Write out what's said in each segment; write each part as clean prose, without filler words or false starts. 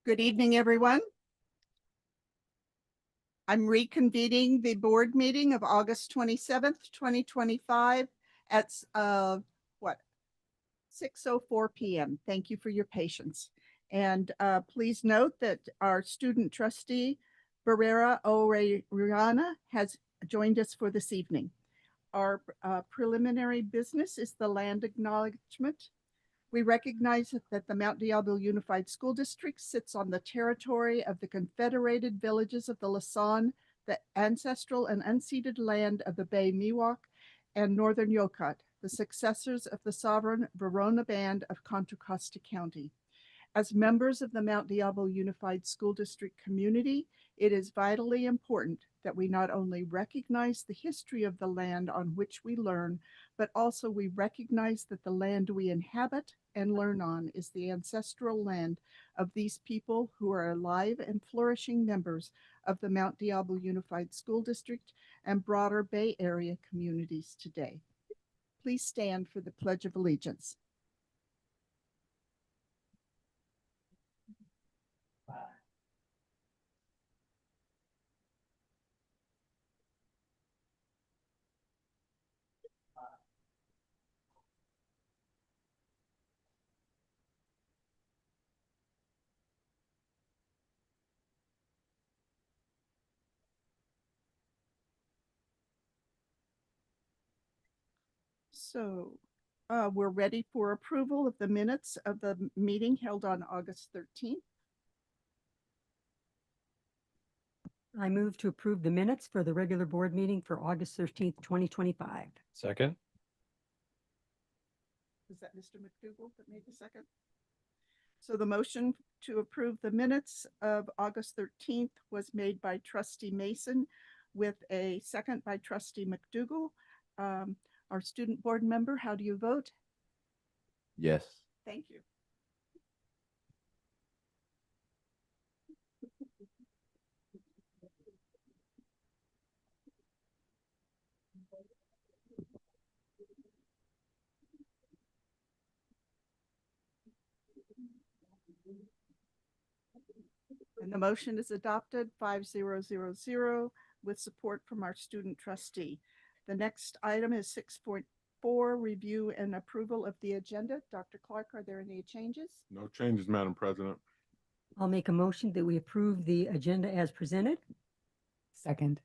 Good evening, everyone. I'm reconvening the board meeting of August 27th, 2025 at 6:04 p.m. Thank you for your patience. And please note that our student trustee, Barrera Orellana, has joined us for this evening. Our preliminary business is the land acknowledgement. We recognize that the Mount Diablo Unified School District sits on the territory of the Confederated Villages of the Lasan, the ancestral and unceded land of the Bay Miwok and Northern Yokot, the successors of the sovereign Verona Band of Contra Costa County. As members of the Mount Diablo Unified School District community, it is vitally important that we not only recognize the history of the land on which we learn, but also we recognize that the land we inhabit and learn on is the ancestral land of these people who are alive and flourishing members of the Mount Diablo Unified School District and broader Bay Area communities today. Please stand for the Pledge of Allegiance. So we're ready for approval of the minutes of the meeting held on August 13th. I move to approve the minutes for the regular board meeting for August 13th, 2025. Second. Is that Mr. McDougall that made the second? So the motion to approve the minutes of August 13th was made by Trustee Mason with a second by Trustee McDougall. Our student board member, how do you vote? Yes. Thank you. And the motion is adopted 5-0-0-0 with support from our student trustee. The next item is 6.4, review and approval of the agenda. Dr. Clark, are there any changes? No changes, Madam President. I'll make a motion that we approve the agenda as presented. Second.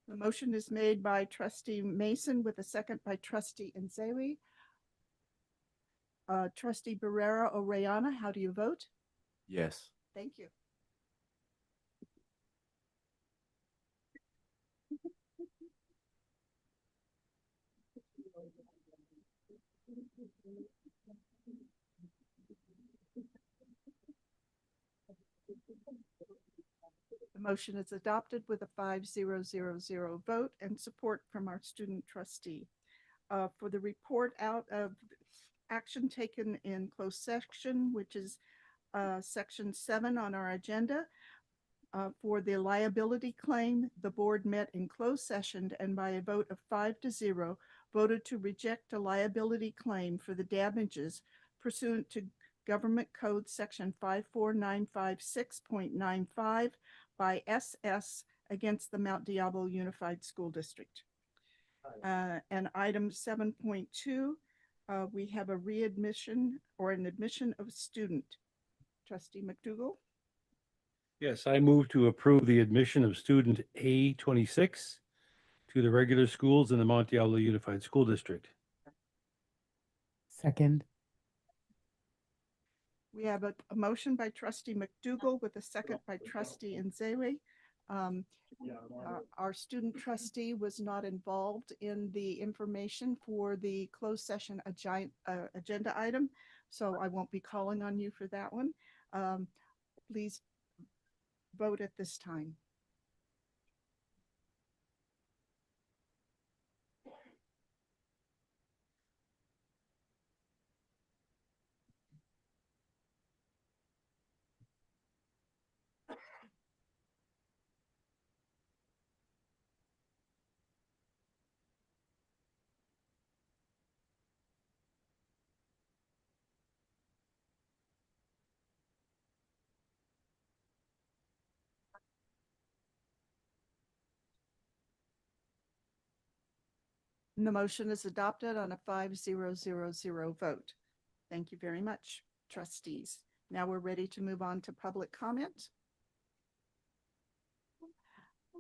The motion is made by Trustee Mason with a second by Trustee Nzewi. Trustee Barrera Orellana, how do you vote? Yes. Thank you. The motion is adopted with a 5-0-0-0 vote and support from our student trustee. For the report out of action taken in closed session, which is section 7 on our agenda, for the liability claim, the board met in closed session and by a vote of 5-0 voted to reject a liability claim for the damages pursuant to Government Code Section 54956.95 by SS against the Mount Diablo Unified School District. And item 7.2, we have a readmission or an admission of student. Trustee McDougall. Yes, I move to approve the admission of student A26 to the regular schools in the Mount Diablo Unified School District. Second. We have a motion by Trustee McDougall with a second by Trustee Nzewi. Our student trustee was not involved in the information for the closed session agenda item, so I won't be calling on you for that one. Please vote at this time. The motion is adopted on a 5-0-0-0 vote. Thank you very much, trustees. Now we're ready to move on to public comment.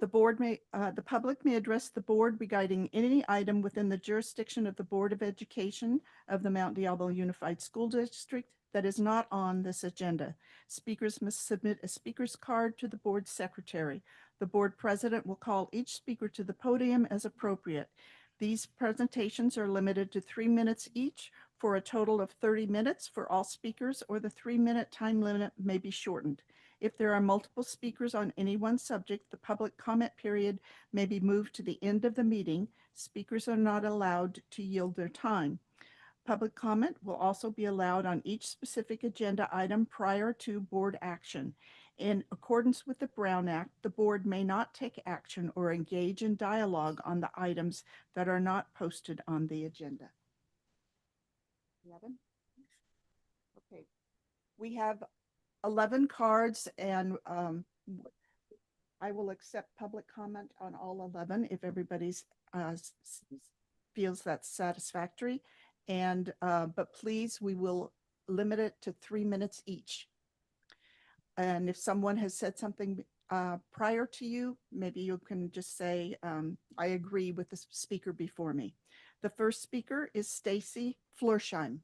The public may address the board regarding any item within the jurisdiction of the Board of Education of the Mount Diablo Unified School District that is not on this agenda. Speakers must submit a speaker's card to the board secretary. The board president will call each speaker to the podium as appropriate. These presentations are limited to 3 minutes each for a total of 30 minutes for all speakers, or the 3-minute time limit may be shortened. If there are multiple speakers on any one subject, the public comment period may be moved to the end of the meeting. Speakers are not allowed to yield their time. Public comment will also be allowed on each specific agenda item prior to board action. In accordance with the Brown Act, the board may not take action or engage in dialogue on the items that are not posted on the agenda. 11? Okay. We have 11 cards, and I will accept public comment on all 11 if everybody's feels that's satisfactory. And but please, we will limit it to 3 minutes each. And if someone has said something prior to you, maybe you can just say, I agree with the speaker before me. The first speaker is Stacy Florsheim.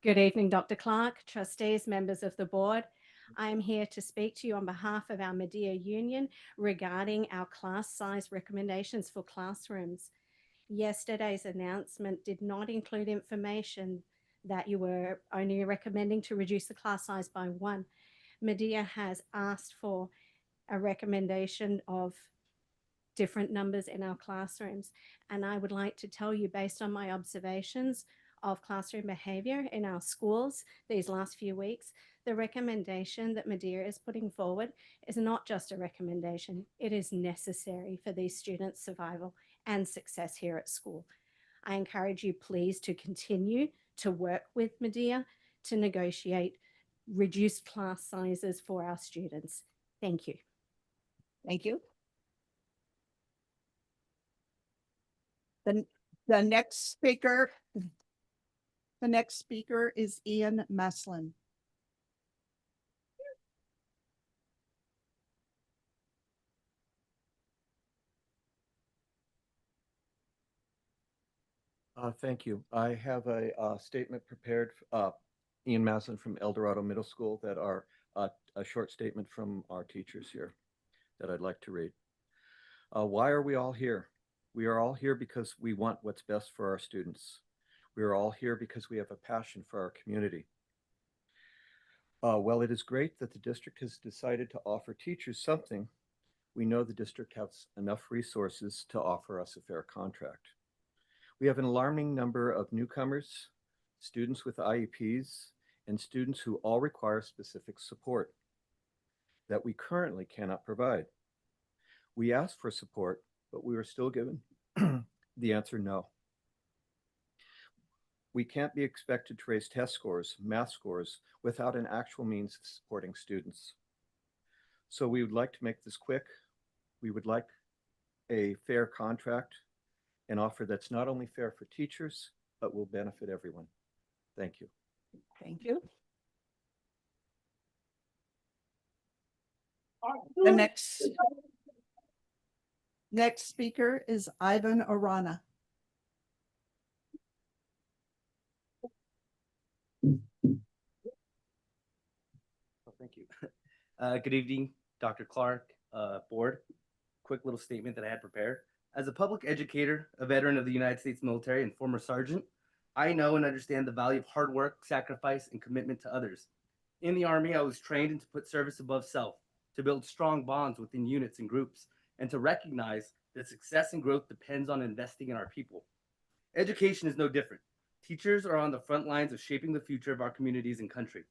Good evening, Dr. Clark, trustees, members of the board. I am here to speak to you on behalf of our Medea Union regarding our class size recommendations for classrooms. Yesterday's announcement did not include information that you were only recommending to reduce the class size by 1. Medea has asked for a recommendation of different numbers in our classrooms. And I would like to tell you, based on my observations of classroom behavior in our schools these last few weeks, the recommendation that Medea is putting forward is not just a recommendation, it is necessary for these students' survival and success here at school. I encourage you please to continue to work with Medea to negotiate reduced class sizes for our students. Thank you. Thank you. The next speaker is Ian Maslin. Thank you. I have a statement prepared, Ian Maslin from El Dorado Middle School, that are a short statement from our teachers here that I'd like to read. Why are we all here? We are all here because we want what's best for our students. We are all here because we have a passion for our community. While it is great that the district has decided to offer teachers something, we know the district has enough resources to offer us a fair contract. We have an alarming number of newcomers, students with IEPs, and students who all require specific support that we currently cannot provide. We asked for support, but we were still given the answer no. We can't be expected to raise test scores, math scores, without an actual means of supporting students. So we would like to make this quick. We would like a fair contract, an offer that's not only fair for teachers, but will benefit everyone. Thank you. Thank you. The next speaker is Ivan Arana. Well, thank you. Good evening, Dr. Clark, board. Quick little statement that I had prepared. As a public educator, a veteran of the United States military, and former sergeant, I know and understand the value of hard work, sacrifice, and commitment to others. In the Army, I was trained to put service above self, to build strong bonds within units and groups, and to recognize that success and growth depends on investing in our people. Education is no different. Teachers are on the front lines of shaping the future of our communities and country.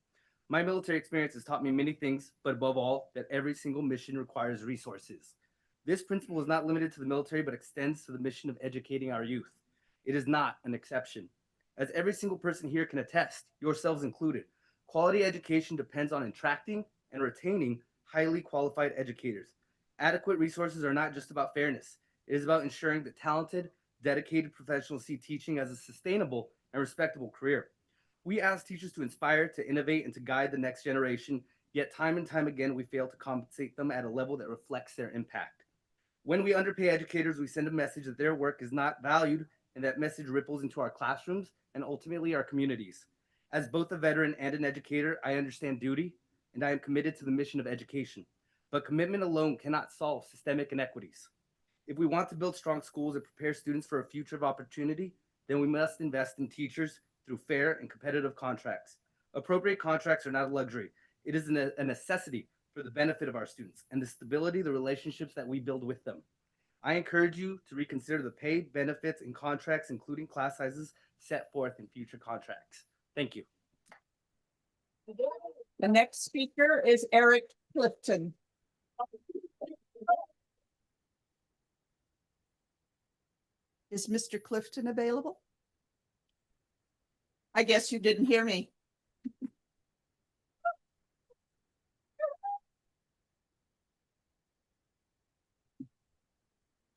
My military experience has taught me many things, but above all, that every single mission requires resources. This principle is not limited to the military, but extends to the mission of educating our youth. It is not an exception. As every single person here can attest, yourselves included, quality education depends on attracting and retaining highly qualified educators. Adequate resources are not just about fairness. It is about ensuring that talented, dedicated professionals see teaching as a sustainable and respectable career. We ask teachers to inspire, to innovate, and to guide the next generation, yet time and time again, we fail to compensate them at a level that reflects their impact. When we underpay educators, we send a message that their work is not valued, and that message ripples into our classrooms and ultimately our communities. As both a veteran and an educator, I understand duty, and I am committed to the mission of education. But commitment alone cannot solve systemic inequities. If we want to build strong schools and prepare students for a future of opportunity, then we must invest in teachers through fair and competitive contracts. Appropriate contracts are not a luxury. It is a necessity for the benefit of our students and the stability of the relationships that we build with them. I encourage you to reconsider the pay, benefits, and contracts, including class sizes, set forth in future contracts. Thank you. The next speaker is Eric Clifton. Is Mr. Clifton available? I guess you didn't hear me.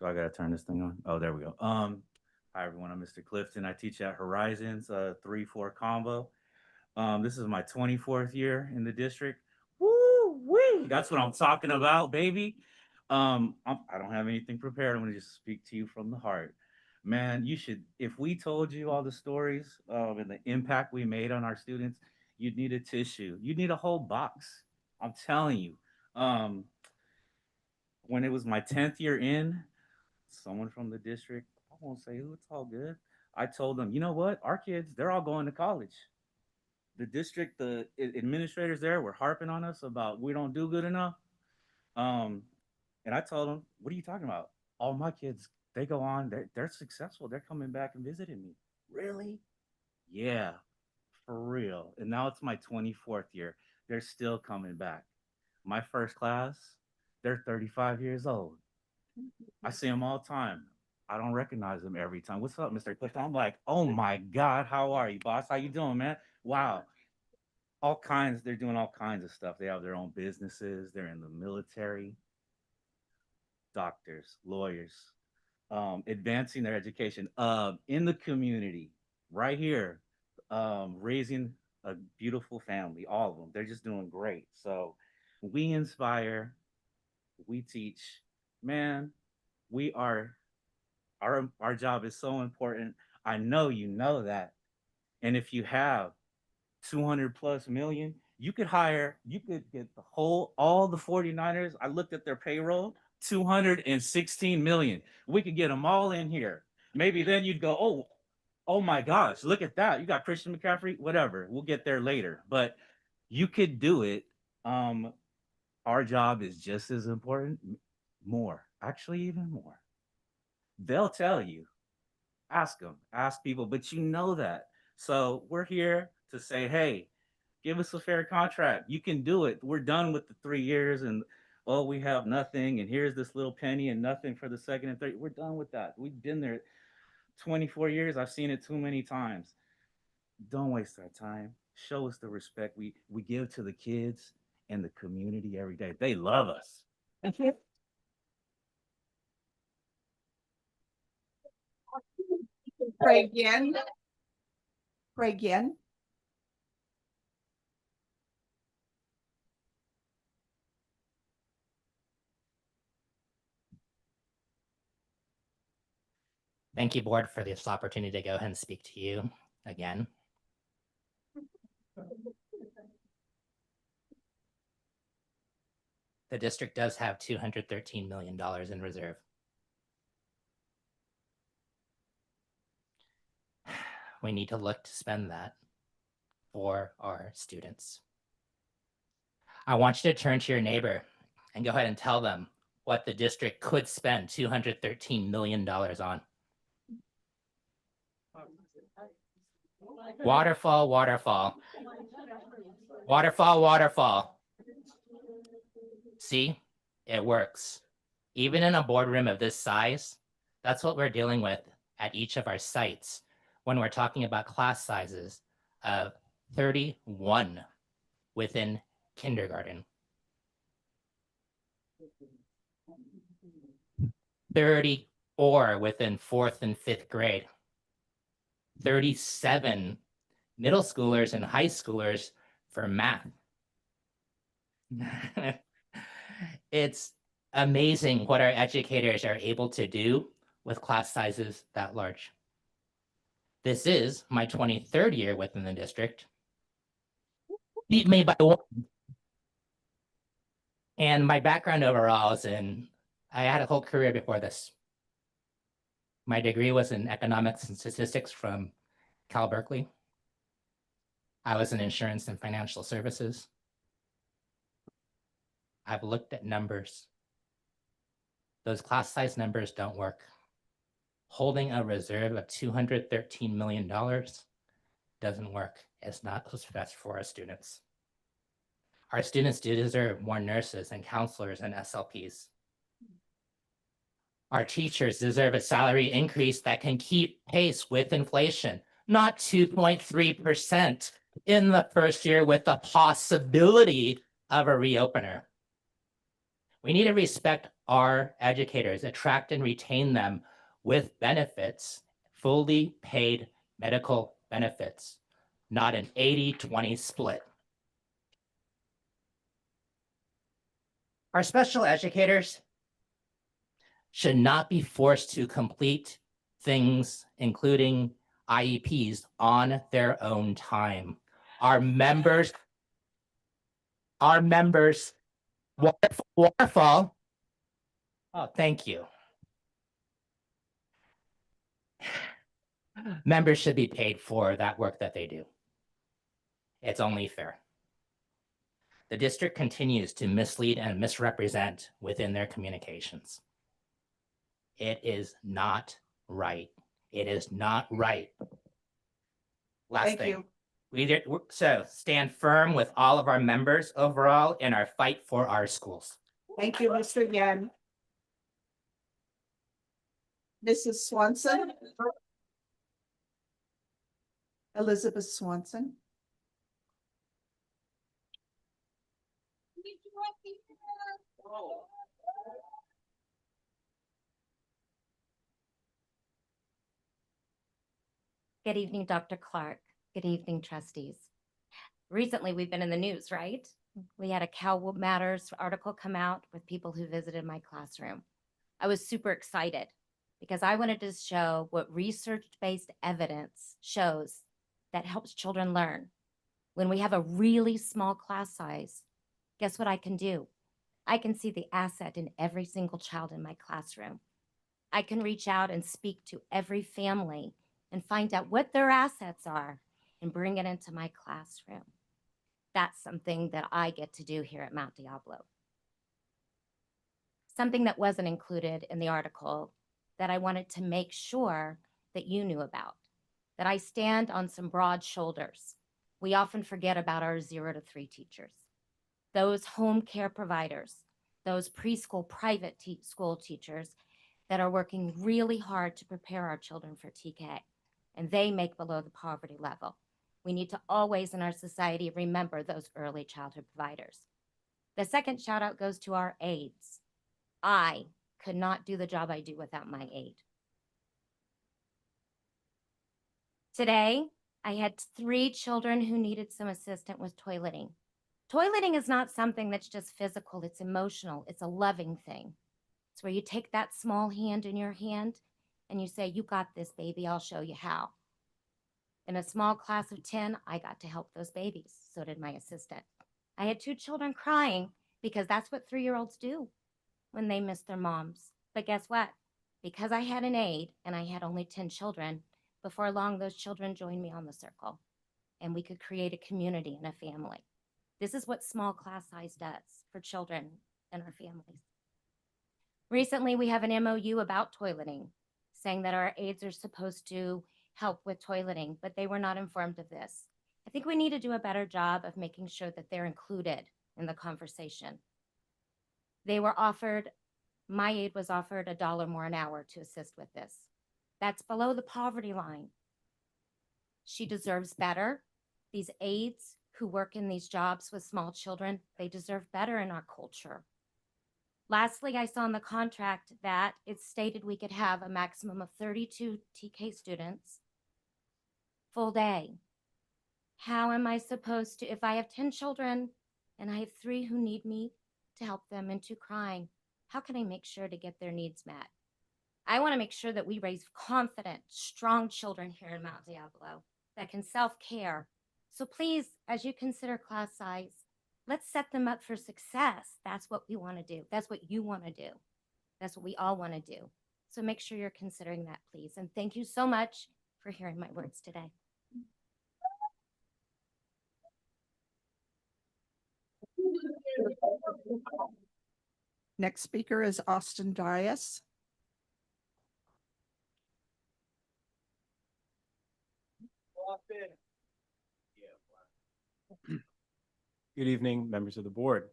Do I gotta turn this thing on? Oh, there we go. Hi everyone, I'm Mr. Clifton. I teach at Horizons 3-4 combo. This is my 24th year in the district. Woo wee! That's what I'm talking about, baby. I don't have anything prepared. I'm gonna just speak to you from the heart. Man, you should, if we told you all the stories and the impact we made on our students, you'd need a tissue. You'd need a whole box. I'm telling you. When it was my 10th year in, someone from the district, I won't say who, it's all good. I told them, you know what? Our kids, they're all going to college. The district, the administrators there were harping on us about we don't do good enough. And I told them, what are you talking about? All my kids, they go on, they're successful. They're coming back and visiting me. Really? Yeah, for real. And now it's my 24th year. They're still coming back. My first class, they're 35 years old. I see them all the time. I don't recognize them every time. What's up, Mr. Clifton? I'm like, oh my God, how are you, boss? How you doing, man? Wow. All kinds, they're doing all kinds of stuff. They have their own businesses. They're in the military, doctors, lawyers, advancing their education in the community, right here, raising a beautiful family, all of them. They're just doing great. So we inspire, we teach, man, we are, our job is so important. I know you know that. And if you have 200 plus million, you could get the whole, all the 49ers. I looked at their payroll, 216 million. We could get them all in here. Maybe then you'd go, oh my gosh, look at that. You got Christian McCaffrey, whatever. We'll get there later. But you could do it. Our job is just as important, more, actually even more. They'll tell you. Ask them, ask people, but you know that. So we're here to say, hey, give us a fair contract. You can do it. We're done with the 3 years and, oh, we have nothing. And here's this little penny and nothing for the second and third. We're done with that. We've been there 24 years. I've seen it too many times. Don't waste our time. Show us the respect we give to the kids and the community every day. They love us. Craig Yen. Craig Yen. Thank you, board, for this opportunity to go ahead and speak to you again. The district does have $213 million in reserve. We need to look to spend that for our students. I want you to turn to your neighbor and go ahead and tell them what the district could spend $213 million on. Waterfall, waterfall. Waterfall, waterfall. See, it works. Even in a boardroom of this size, that's what we're dealing with at each of our sites when we're talking about class sizes of 31 within kindergarten. 34 within 4th and 5th grade. 37 middle schoolers and high schoolers for math. It's amazing what our educators are able to do with class sizes that large. This is my 23rd year within the district. Beat me by one. And my background overall is I had a whole career before this. My degree was in economics and statistics from Cal Berkeley. I was in insurance and financial services. I've looked at numbers. Those class size numbers don't work. Holding a reserve of $213 million doesn't work. It's not what's best for our students. Our students do deserve more nurses and counselors and SLPs. Our teachers deserve a salary increase that can keep pace with inflation, not 2.3% in the first year with the possibility of a reopener. We need to respect our educators, attract and retain them with benefits, fully paid medical benefits, not an 80-20 split. Our special educators should not be forced to complete things, including IEPs, on their own time. Our members, waterfall. Oh, thank you. Members should be paid for that work that they do. It's only fair. The district continues to mislead and misrepresent within their communications. It is not right. It is not right. Last Thank thing. you. So stand firm with all of our members overall in our fight for our schools. Thank you, Mr. Yan. Mrs. Swanson? Elizabeth Swanson? Good evening, Dr. Clark. Good evening, trustees. Recently, we've been in the news, right? We had a Cal Matters article come out with people who visited my classroom. I was super excited because I wanted to show what research-based evidence shows that helps children learn. When we have a really small class size, guess what I can do? I can see the asset in every single child in my classroom. I can reach out and speak to every family and find out what their assets are and bring it into my classroom. That's something that I get to do here at Mount Diablo. Something that wasn't included in the article that I wanted to make sure that you knew about, that I stand on some broad shoulders. We often forget about our 0 to 3 teachers, those home care providers, those preschool private school teachers that are working really hard to prepare our children for TK, and they make below the poverty level. We need to always in our society remember those early childhood providers. The second shout out goes to our aides. I could not do the job I do without my aide. Today, I had 3 children who needed some assistance with toileting. Toileting is not something that's just physical, it's emotional, it's a loving thing. It's where you take that small hand in your hand and you say, you got this, baby, I'll show you how. In a small class of 10, I got to help those babies. So did my assistant. I had 2 children crying because that's what 3-year-olds do when they miss their moms. But guess what? Because I had an aide and I had only 10 children, before long, those children joined me on the circle and we could create a community and a family. This is what small class size does for children and our families. Recently, we have an MOU about toileting, saying that our aides are supposed to help with toileting, but they were not informed of this. I think we need to do a better job of making sure that they're included in the conversation. They were offered my aide was offered $1 more an hour to assist with this. That's below the poverty line. She deserves better. These aides who work in these jobs with small children, they deserve better in our culture. Lastly, I saw in the contract that it stated we could have a maximum of 32 TK students full day. How am I supposed to, if I have 10 children and I have 3 who need me to help them and 2 crying, how can I make sure to get their needs met? I want to make sure that we raise confident, strong children here in Mount Diablo that can self-care. So please, as you consider class size, let's set them up for success. That's what we want to do. That's what you want to do. That's what we all want to do. So make sure you're considering that, please. And thank you so much for hearing my words today. Next speaker is Austin Dias. Good evening, members of the board.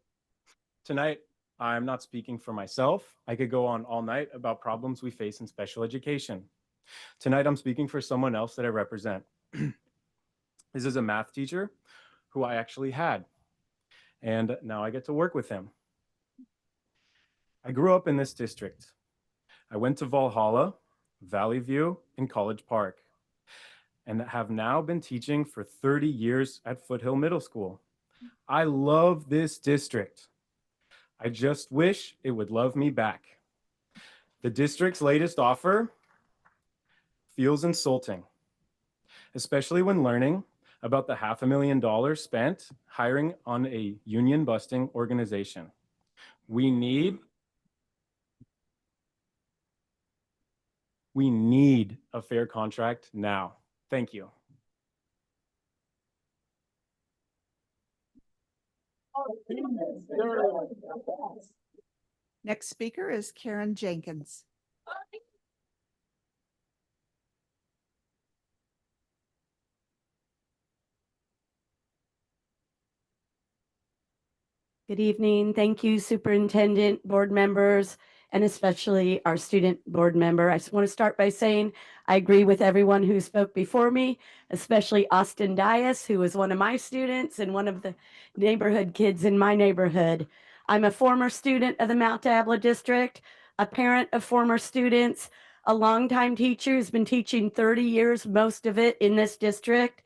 Tonight, I'm not speaking for myself. I could go on all night about problems we face in special education. Tonight, I'm speaking for someone else that I represent. This is a math teacher who I actually had, and now I get to work with him. I grew up in this district. I went to Valhalla, Valley View, and College Park, and have now been teaching for 30 years at Foothill Middle School. I love this district. I just wish it would love me back. The district's latest offer feels insulting, especially when learning about the $500,000 spent hiring on a union busting organization. We need a fair contract now. Thank you. Next speaker is Karen Jenkins. Good evening. Thank you, Superintendent, board members, and especially our student board member. I just want to start by saying I agree with everyone who spoke before me, especially Austin Dias, who was one of my students and one of the neighborhood kids in my neighborhood. I'm a former student of the Mount Diablo District, a parent of former students, a longtime teacher who's been teaching 30 years, most of it in this district,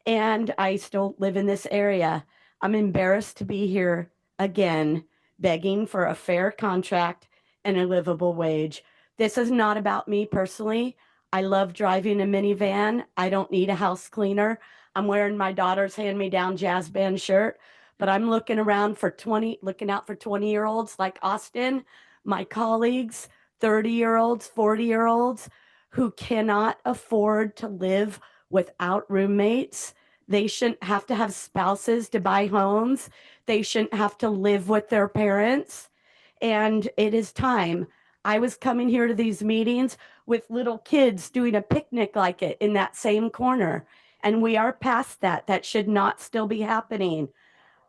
and I still live in this area. I'm embarrassed to be here again, begging for a fair contract and a livable wage. This is not about me personally. I love driving a minivan. I don't need a house cleaner. I'm wearing my daughter's hand-me-down jazz band shirt, but I'm looking out for 20-year-olds like Austin, my colleagues, 30-year-olds, 40-year-olds who cannot afford to live without roommates. They shouldn't have to have spouses to buy homes. They shouldn't have to live with their parents. And it is time. I was coming here to these meetings with little kids doing a picnic like it in that same corner. And we are past that. That should not still be happening.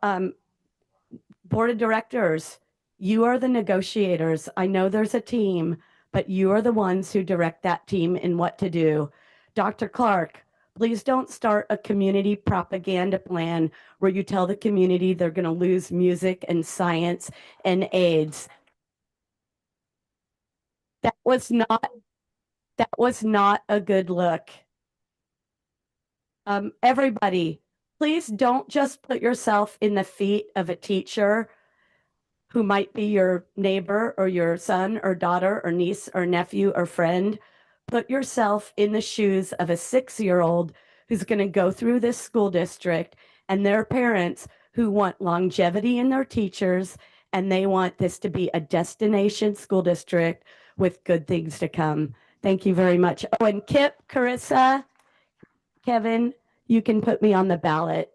Board of directors, you are the negotiators. I know there's a team, but you are the ones who direct that team in what to do. Dr. Clark, please don't start a community propaganda plan where you tell the community they're going to lose music and science and AIDS. That was not a good look. Everybody, please don't just put yourself in the feet of a teacher who might be your neighbor or your son or daughter or niece or nephew or friend. Put yourself in the shoes of a 6-year-old who's going to go through this school district and their parents who want longevity in their teachers, and they want this to be a destination school district with good things to come. Thank you very much. Oh, and Kip, Carissa, Kevin, you can put me on the ballot.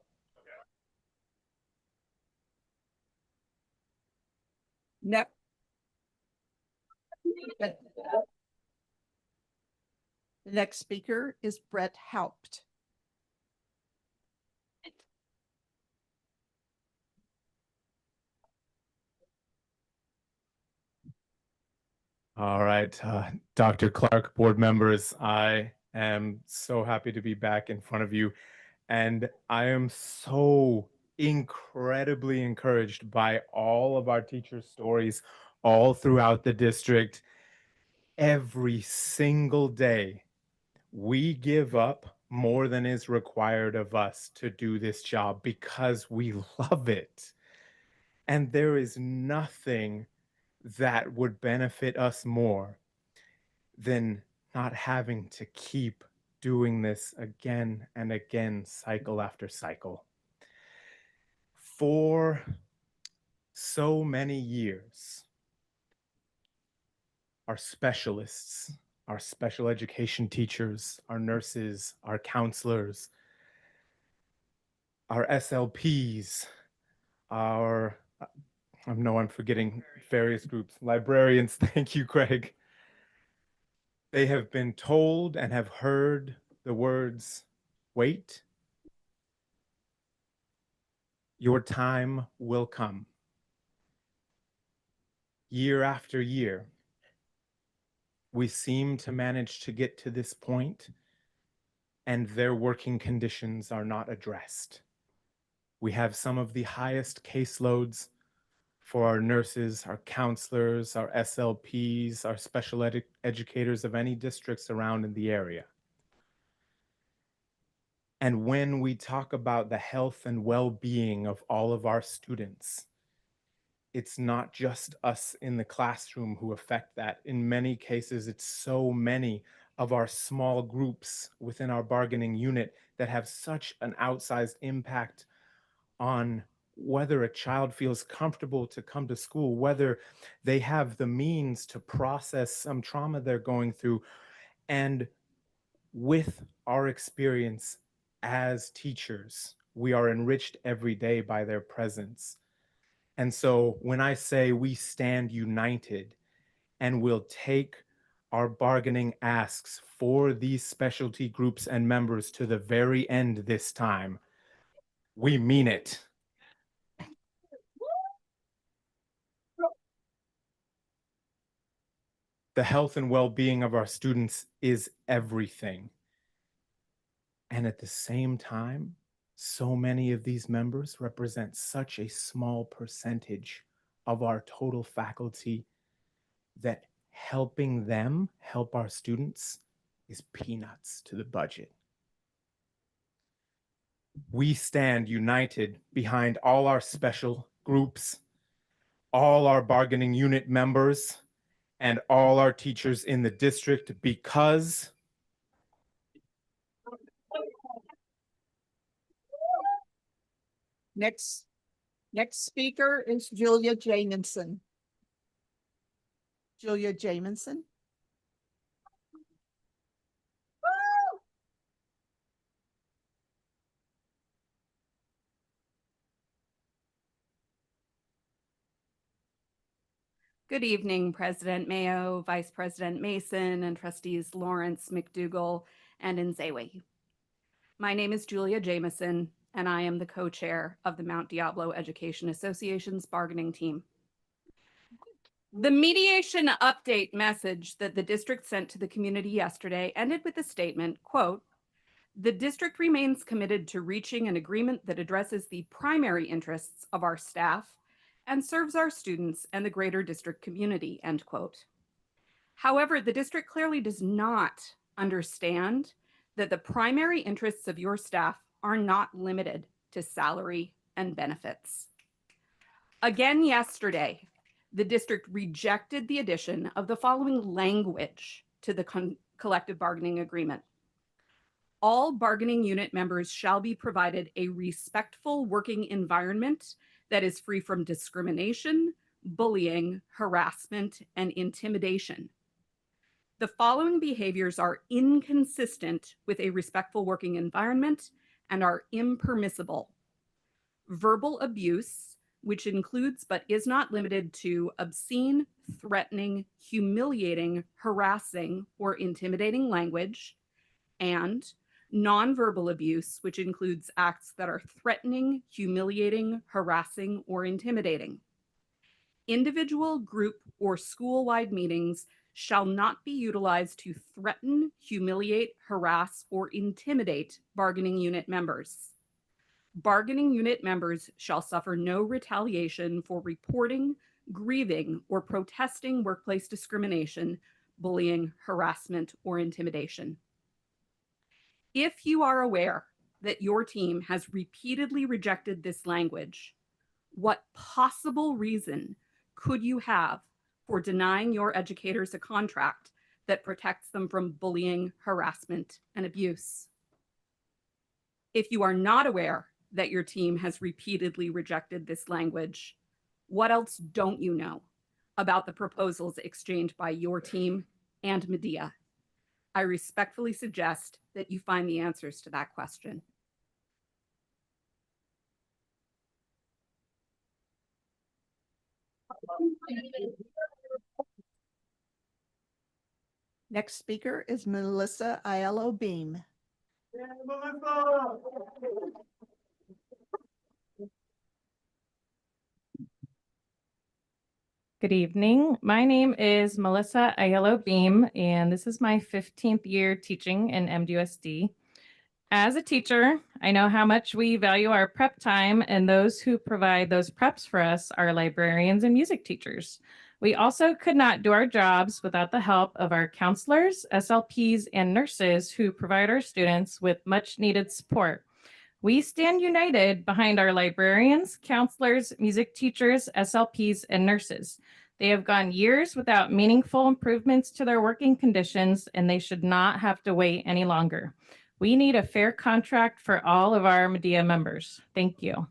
No. The next speaker is Brett Haupt. All right, Dr. Clark, board members, I am so happy to be back in front of you. And I am so incredibly encouraged by all of our teachers' stories all throughout the district. Every single day, we give up more than is required of us to do this job because we love it. And there is nothing that would benefit us more than not having to keep doing this again and again, cycle after cycle. For so many years, our specialists, our special education teachers, our nurses, our counselors, our SLPs, our, I know I'm forgetting various groups, librarians, thank you, Craig. They have been told and have heard the words, wait, your time will come. Year after year, we seem to manage to get to this point, and their working conditions are not addressed. We have some of the highest caseloads for our nurses, our counselors, our SLPs, our special educators of any districts around in the area. And when we talk about the health and well-being of all of our students, it's not just us in the classroom who affect that. In many cases, it's so many of our small groups within our bargaining unit that have such an outsized impact on whether a child feels comfortable to come to school, whether they have the means to process some trauma they're going through. And with our experience as teachers, we are enriched every day by their presence. And so when I say we stand united and will take our bargaining asks for these specialty groups and members to the very end this time, we mean it. The health and well-being of our students is everything. And at the same time, so many of these members represent such a small percentage of our total faculty that helping them help our students is peanuts to the budget. We stand united behind all our special groups, all our bargaining unit members, and all our teachers in the district because Next speaker is Julia Jamison. Julia Jamison. Good evening, President Mayo, Vice President Mason, and Trustees Lawrence, McDougall, and Nzewe. My name is Julia Jamison, and I am the co-chair of the Mount Diablo Education Association's bargaining team. The mediation update message that the district sent to the community yesterday ended with the statement, quote, "The district remains committed to reaching an agreement that addresses the primary interests of our staff and serves our students and the greater district community," end quote. However, the district clearly does not understand that the primary interests of your staff are not limited to salary and benefits. Again yesterday, the district rejected the addition of the following language to the collective bargaining agreement. All bargaining unit members shall be provided a respectful working environment that is free from discrimination, bullying, harassment, and intimidation. The following behaviors are inconsistent with a respectful working environment and are impermissible: verbal abuse, which includes but is not limited to obscene, threatening, humiliating, harassing, or intimidating language, and nonverbal abuse, which includes acts that are threatening, humiliating, harassing, or intimidating. Individual, group, or school-wide meetings shall not be utilized to threaten, humiliate, harass, or intimidate bargaining unit members. Bargaining unit members shall suffer no retaliation for reporting, grieving, or protesting workplace discrimination, bullying, harassment, or intimidation. If you are aware that your team has repeatedly rejected this language, what possible reason could you have for denying your educators a contract that protects them from bullying, harassment, and abuse? If you are not aware that your team has repeatedly rejected this language, what else don't you know about the proposals exchanged by your team and Medea? I respectfully suggest that you find the answers to that question. Next speaker is Melissa Aiello Beam. Good evening. My name is Melissa Aiello Beam, and this is my 15th year teaching in MDUSD. As a teacher, I know how much we value our prep time, and those who provide those preps for us are librarians and music teachers. We also could not do our jobs without the help of our counselors, SLPs, and nurses who provide our students with much needed support. We stand united behind our librarians, counselors, music teachers, SLPs, and nurses. They have gone years without meaningful improvements to their working conditions, and they should not have to wait any longer. We need a fair contract for all of our Medea members. Thank you.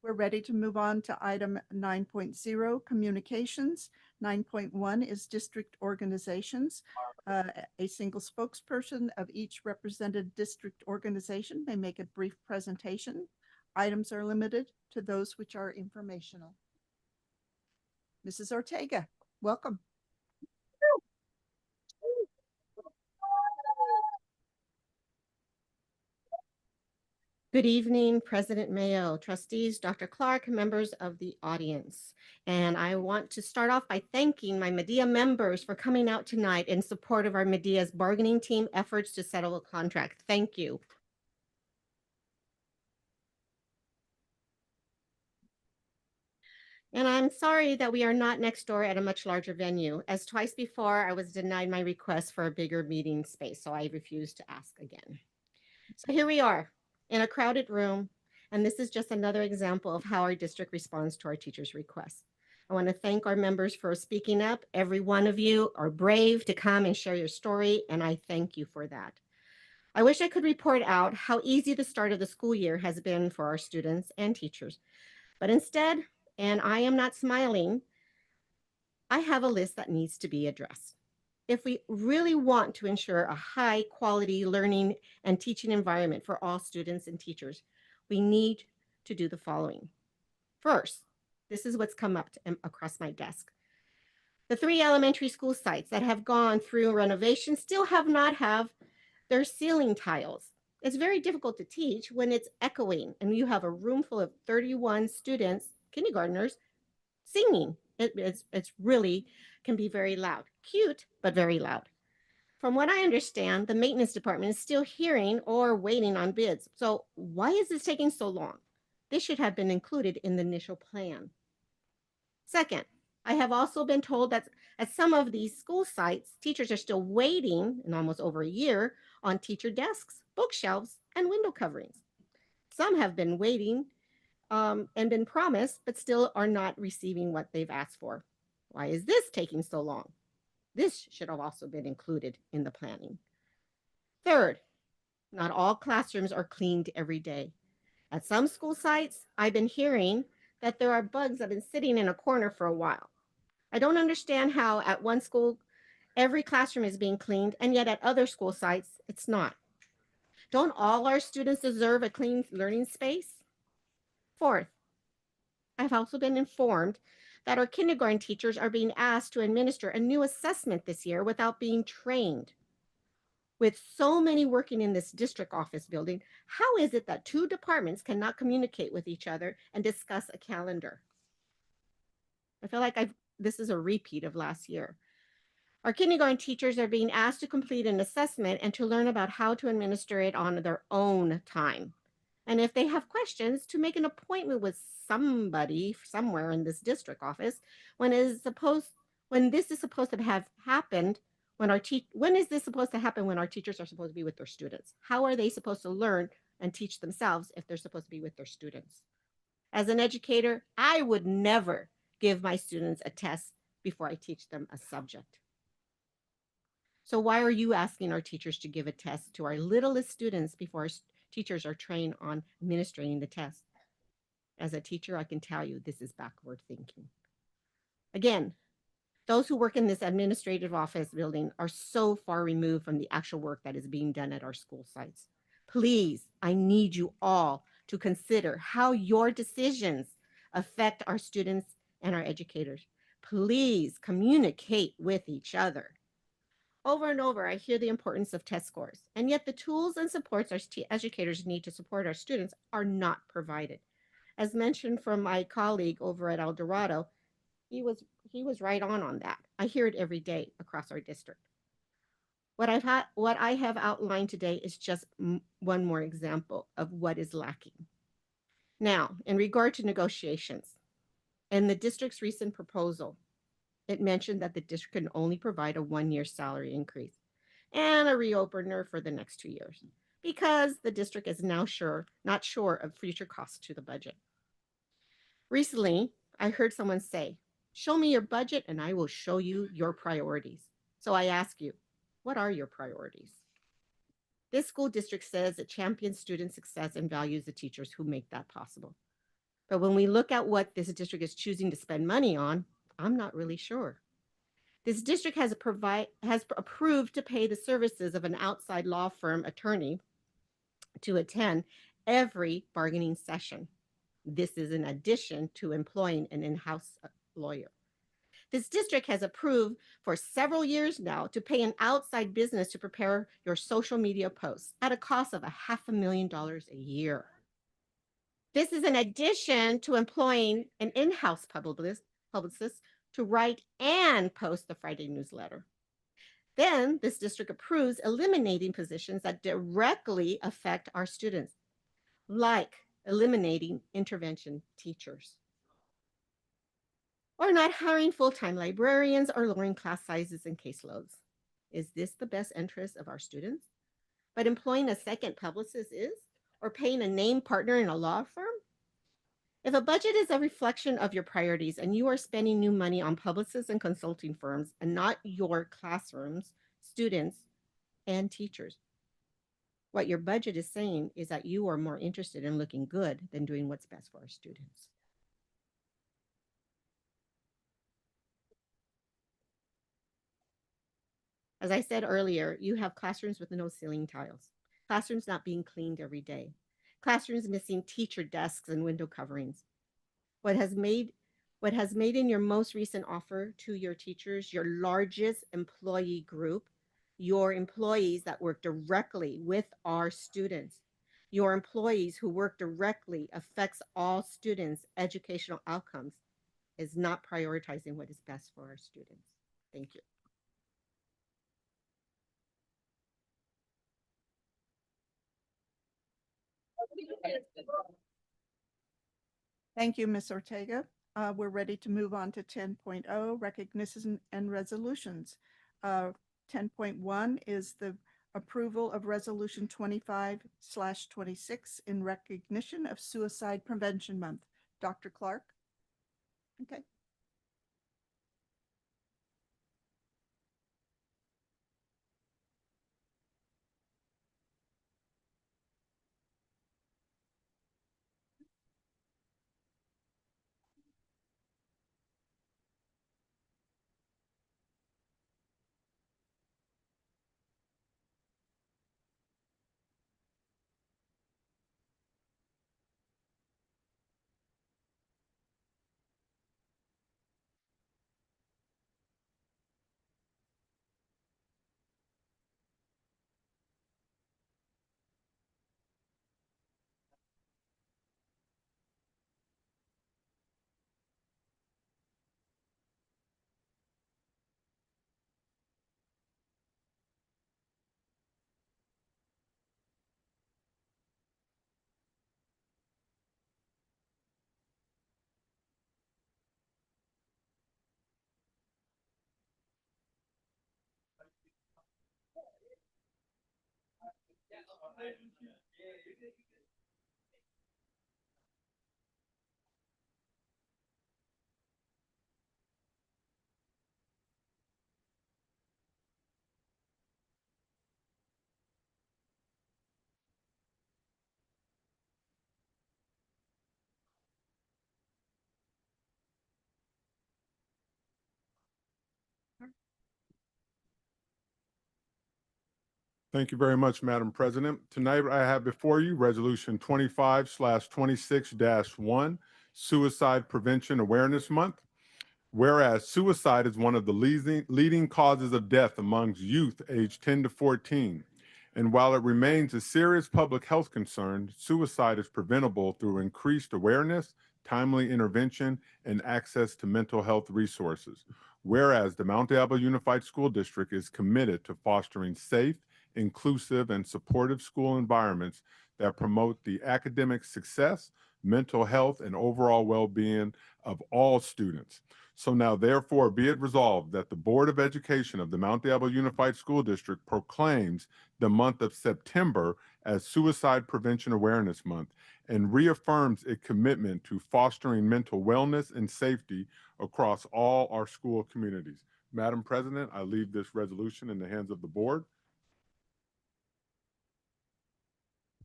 We're ready to move on to item 9.0, communications. 9.1 is district organizations. A single spokesperson of each represented district organization may make a brief presentation. Items are limited to those which are informational. Mrs. Ortega, welcome. Good evening, President Mayo, trustees, Dr. Clark, members of the audience. And I want to start off by thanking my Medea members for coming out tonight in support of our Medea's bargaining team efforts to settle a contract. Thank you. And I'm sorry that we are not next door at a much larger venue, as twice before I was denied my request for a bigger meeting space, so I refused to ask again. So here we are in a crowded room, and this is just another example of how our district responds to our teachers' requests. I want to thank our members for speaking up. Every one of you are brave to come and share your story, and I thank you for that. I wish I could report out how easy the start of the school year has been for our students and teachers, but instead, and I am not smiling, I have a list that needs to be addressed. If we really want to ensure a high quality learning and teaching environment for all students and teachers, we need to do the following. First, this is what's come up across my desk. The 3 elementary school sites that have gone through renovation still have not have their ceiling tiles. It's very difficult to teach when it's echoing and you have a room full of 31 students, kindergartners, singing. It's really can be very loud. Cute, but very loud. From what I understand, the maintenance department is still hearing or waiting on bids. So why is this taking so long? This should have been included in the initial plan. Second, I have also been told that at some of these school sites, teachers are still waiting, in almost over a year, on teacher desks, bookshelves, and window coverings. Some have been waiting and been promised, but still are not receiving what they've asked for. Why is this taking so long? This should have also been included in the planning. Third, not all classrooms are cleaned every day. At some school sites, I've been hearing that there are bugs that have been sitting in a corner for a while. I don't understand how at one school, every classroom is being cleaned, and yet at other school sites, it's not. Don't all our students deserve a clean learning space? Fourth, I've also been informed that our kindergarten teachers are being asked to administer a new assessment this year without being trained. With so many working in this district office building, how is it that two departments cannot communicate with each other and discuss a calendar? I feel like this is a repeat of last year. Our kindergarten teachers are being asked to complete an assessment and to learn about how to administer it on their own time. And if they have questions, to make an appointment with somebody somewhere in this district office when this is supposed to have happened when is this supposed to happen when our teachers are supposed to be with their students? How are they supposed to learn and teach themselves if they're supposed to be with their students? As an educator, I would never give my students a test before I teach them a subject. So why are you asking our teachers to give a test to our littlest students before our teachers are trained on administering the test? As a teacher, I can tell you this is backward thinking. Again, those who work in this administrative office building are so far removed from the actual work that is being done at our school sites. Please, I need you all to consider how your decisions affect our students and our educators. Please communicate with each other. Over and over, I hear the importance of test scores, and yet the tools and supports our educators need to support our students are not provided. As mentioned from my colleague over at El Dorado, he was right on that. I hear it every day across our district. What I have outlined today is just one more example of what is lacking. Now, in regard to negotiations, in the district's recent proposal, it mentioned that the district can only provide a 1-year salary increase and a reopener for the next 2 years because the district is now not sure of future costs to the budget. Recently, I heard someone say, "Show me your budget and I will show you your priorities." So I ask you, what are your priorities? This school district says it champions student success and values the teachers who make that possible. But when we look at what this district is choosing to spend money on, I'm not really sure. This district has approved to pay the services of an outside law firm attorney to attend every bargaining session. This is in addition to employing an in-house lawyer. This district has approved for several years now to pay an outside business to prepare your social media posts at a cost of $500,000 a year. This is in addition to employing an in-house publicist to write and post the Friday newsletter. Then this district approves eliminating positions that directly affect our students, like eliminating intervention teachers, or not hiring full-time librarians or lowering class sizes and caseloads. Is this the best interest of our students? But employing a second publicist is, or paying a named partner in a law firm? If a budget is a reflection of your priorities and you are spending new money on publicists and consulting firms and not your classrooms, students, and teachers, what your budget is saying is that you are more interested in looking good than doing what's best for our students. As I said earlier, you have classrooms with no ceiling tiles, classrooms not being cleaned every day, classrooms missing teacher desks and window coverings. What has made in your most recent offer to your teachers, your largest employee group, your employees that work directly with our students, your employees who work directly affects all students' educational outcomes, is not prioritizing what is best for our students. Thank you. Thank you, Ms. Ortega. We're ready to move on to 10.0, recognition and resolutions. 10.1 is the approval of resolution 25/26 in recognition of Suicide Prevention Month. Dr. Clark? Okay. Thank you very much, Madam President. Tonight, I have before you Resolution 25/26-1, Suicide Prevention Awareness Month. Whereas suicide is one of the leading causes of death amongst youth aged 10 to 14. And while it remains a serious public health concern, suicide is preventable through increased awareness, timely intervention, and access to mental health resources. Whereas the Mount Diablo Unified School District is committed to fostering safe, inclusive, and supportive school environments that promote the academic success, mental health, and overall well-being of all students. So now therefore be it resolved that the Board of Education of the Mount Diablo Unified School District proclaims the month of September as Suicide Prevention Awareness Month and reaffirms its commitment to fostering mental wellness and safety across all our school communities. Madam President, I leave this resolution in the hands of the board.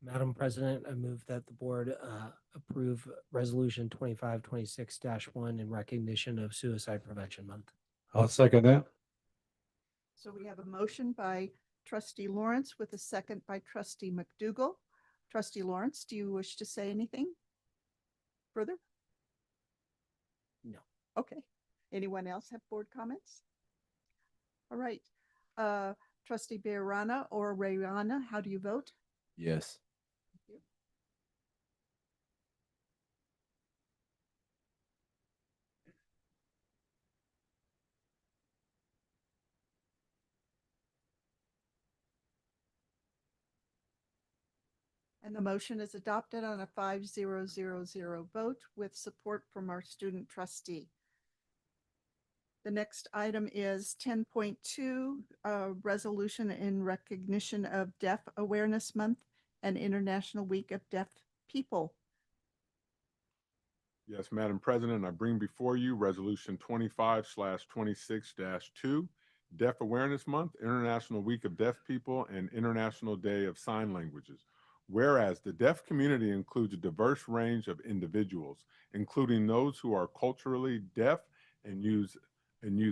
Madam President, I move that the board approve Resolution 2526-1 in recognition of Suicide Prevention Month. I'll second that. So we have a motion by trustee Lawrence with a second by trustee McDougall. Trustee Lawrence, do you wish to say anything further? No. Okay. Anyone else have board comments? All right. Trustee Bearana or Rayana, how do you vote? Yes. And the motion is adopted on a 5-0-0-0 vote with support from our student trustee. The next item is 10.2, resolution in recognition of Deaf Awareness Month and International Week of Deaf People. Yes, Madam President, I bring before you Resolution 25/26-2, Deaf Awareness Month, International Week of Deaf People, and International Day of Sign Languages. Whereas the deaf community includes a diverse range of individuals, including those who are culturally deaf and use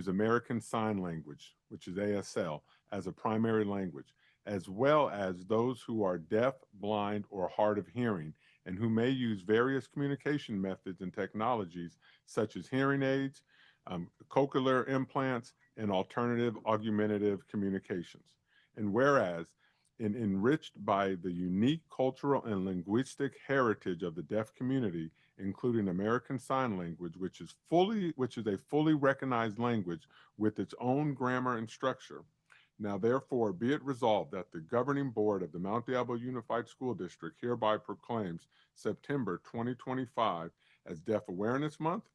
American Sign Language, which is ASL, as a primary language, as well as those who are deaf, blind, or hard of hearing, and who may use various communication methods and technologies such as hearing aids, cochlear implants, and alternative augmentative communications. And whereas, enriched by the unique cultural and linguistic heritage of the deaf community, including American Sign Language, which is a fully recognized language with its own grammar and structure. Now, therefore, be it resolved that the governing board of the Mount Diablo Unified School District hereby proclaims September 2025 as Deaf Awareness Month,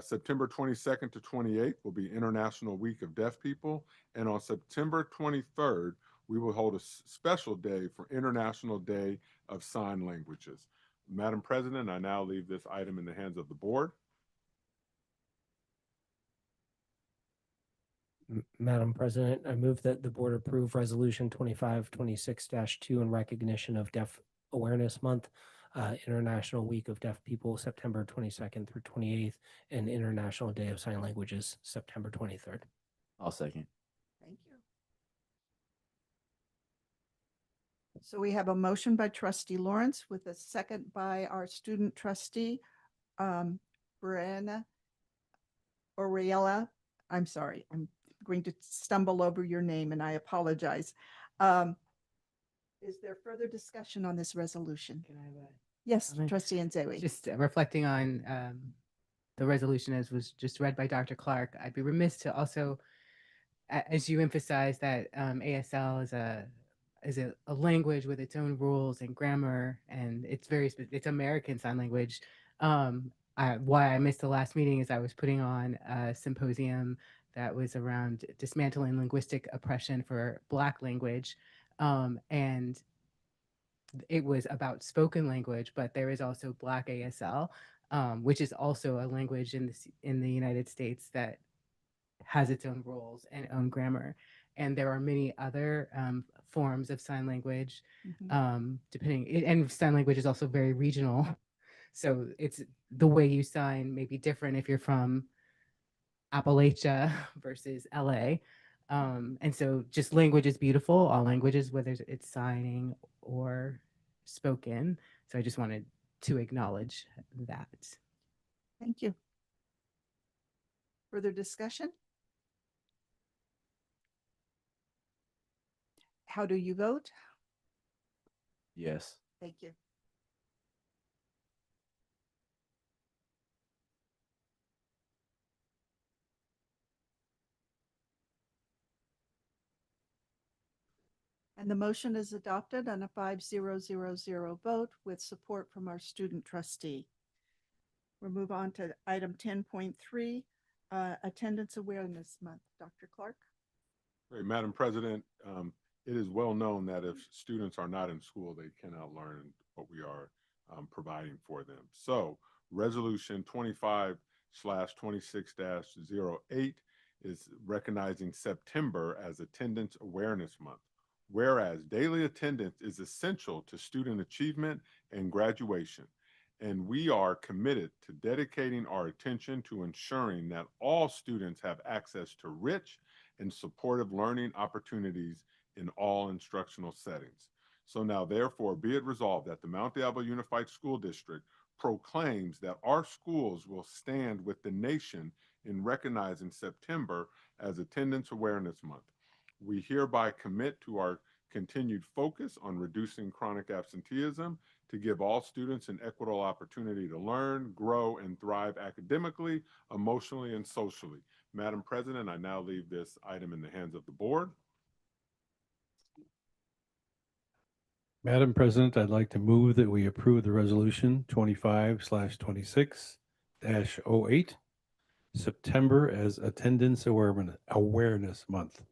September 22nd to 28th will be International Week of Deaf People, and on September 23rd, we will hold a special day for International Day of Sign Languages. Madam President, I now leave this item in the hands of the board. Madam President, I move that the board approve Resolution 2526-2 in recognition of Deaf Awareness Month, International Week of Deaf People, September 22nd through 28th, and International Day of Sign Languages, September 23rd. I'll second. Thank you. So we have a motion by trustee Lawrence with a second by our student trustee, Brianna Oriella. I'm sorry, I'm going to stumble over your name and I apologize. Is there further discussion on this resolution? Can I have a Yes, comment? trustee Nzewi. Just reflecting on the resolution as was just read by Dr. Clark, I'd be remiss to also, as you emphasize that ASL is a language with its own rules and grammar, and it's American Sign Language. Why I missed the last meeting is I was putting on a symposium that was around dismantling linguistic oppression for Black language. And it was about spoken language, but there is also Black ASL, which is also a language in the United States that has its own rules and own grammar. And there are many other forms of sign language, and sign language is also very regional. So it's the way you sign may be different if you're from Appalachia versus LA. And so just language is beautiful, all languages, whether it's signing or spoken. So I just wanted to acknowledge that. Thank you. Further discussion? How do you vote? Yes. Thank you. And the motion is adopted on a 5-0-0-0 vote with support from our student trustee. We'll move on to item 10.3, Attendance Awareness Month. Dr. Clark? Great, Madam President, it is well known that if students are not in school, they cannot learn what we are providing for them. So Resolution 25/26-08 is recognizing September as Attendance Awareness Month. Whereas daily attendance is essential to student achievement and graduation, and we are committed to dedicating our attention to ensuring that all students have access to rich and supportive learning opportunities in all instructional settings. So now therefore be it resolved that the Mount Diablo Unified School District proclaims that our schools will stand with the nation in recognizing September as Attendance Awareness Month. We hereby commit to our continued focus on reducing chronic absenteeism to give all students an equitable opportunity to learn, grow, and thrive academically, emotionally, and socially. Madam President, I now leave this item in the hands of the board. Madam President, I'd like to move that we approve the resolution 25/26-08, September as Attendance Awareness Month.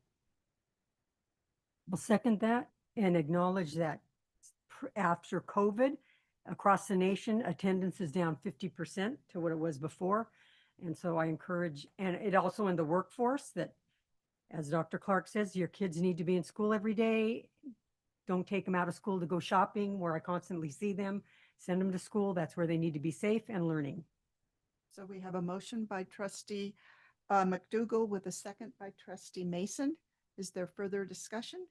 I'll second that and acknowledge that after COVID, across the nation, attendance is down 50% to what it was before. And so I encourage, and it also in the workforce that, as Dr. Clark says, your kids need to be in school every day. Don't take them out of school to go shopping where I constantly see them. Send them to school. That's where they need to be safe and learning. So we have a motion by trustee McDougall with a second by trustee Mason. Is there further discussion?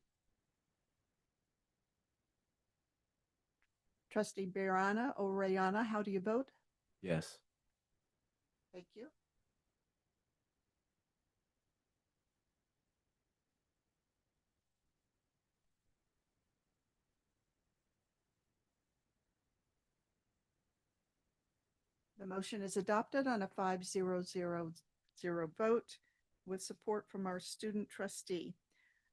Trustee Orellana, how do you vote? Yes. Thank you. The motion is adopted on a 5-0-0-0 vote with support from our student trustee.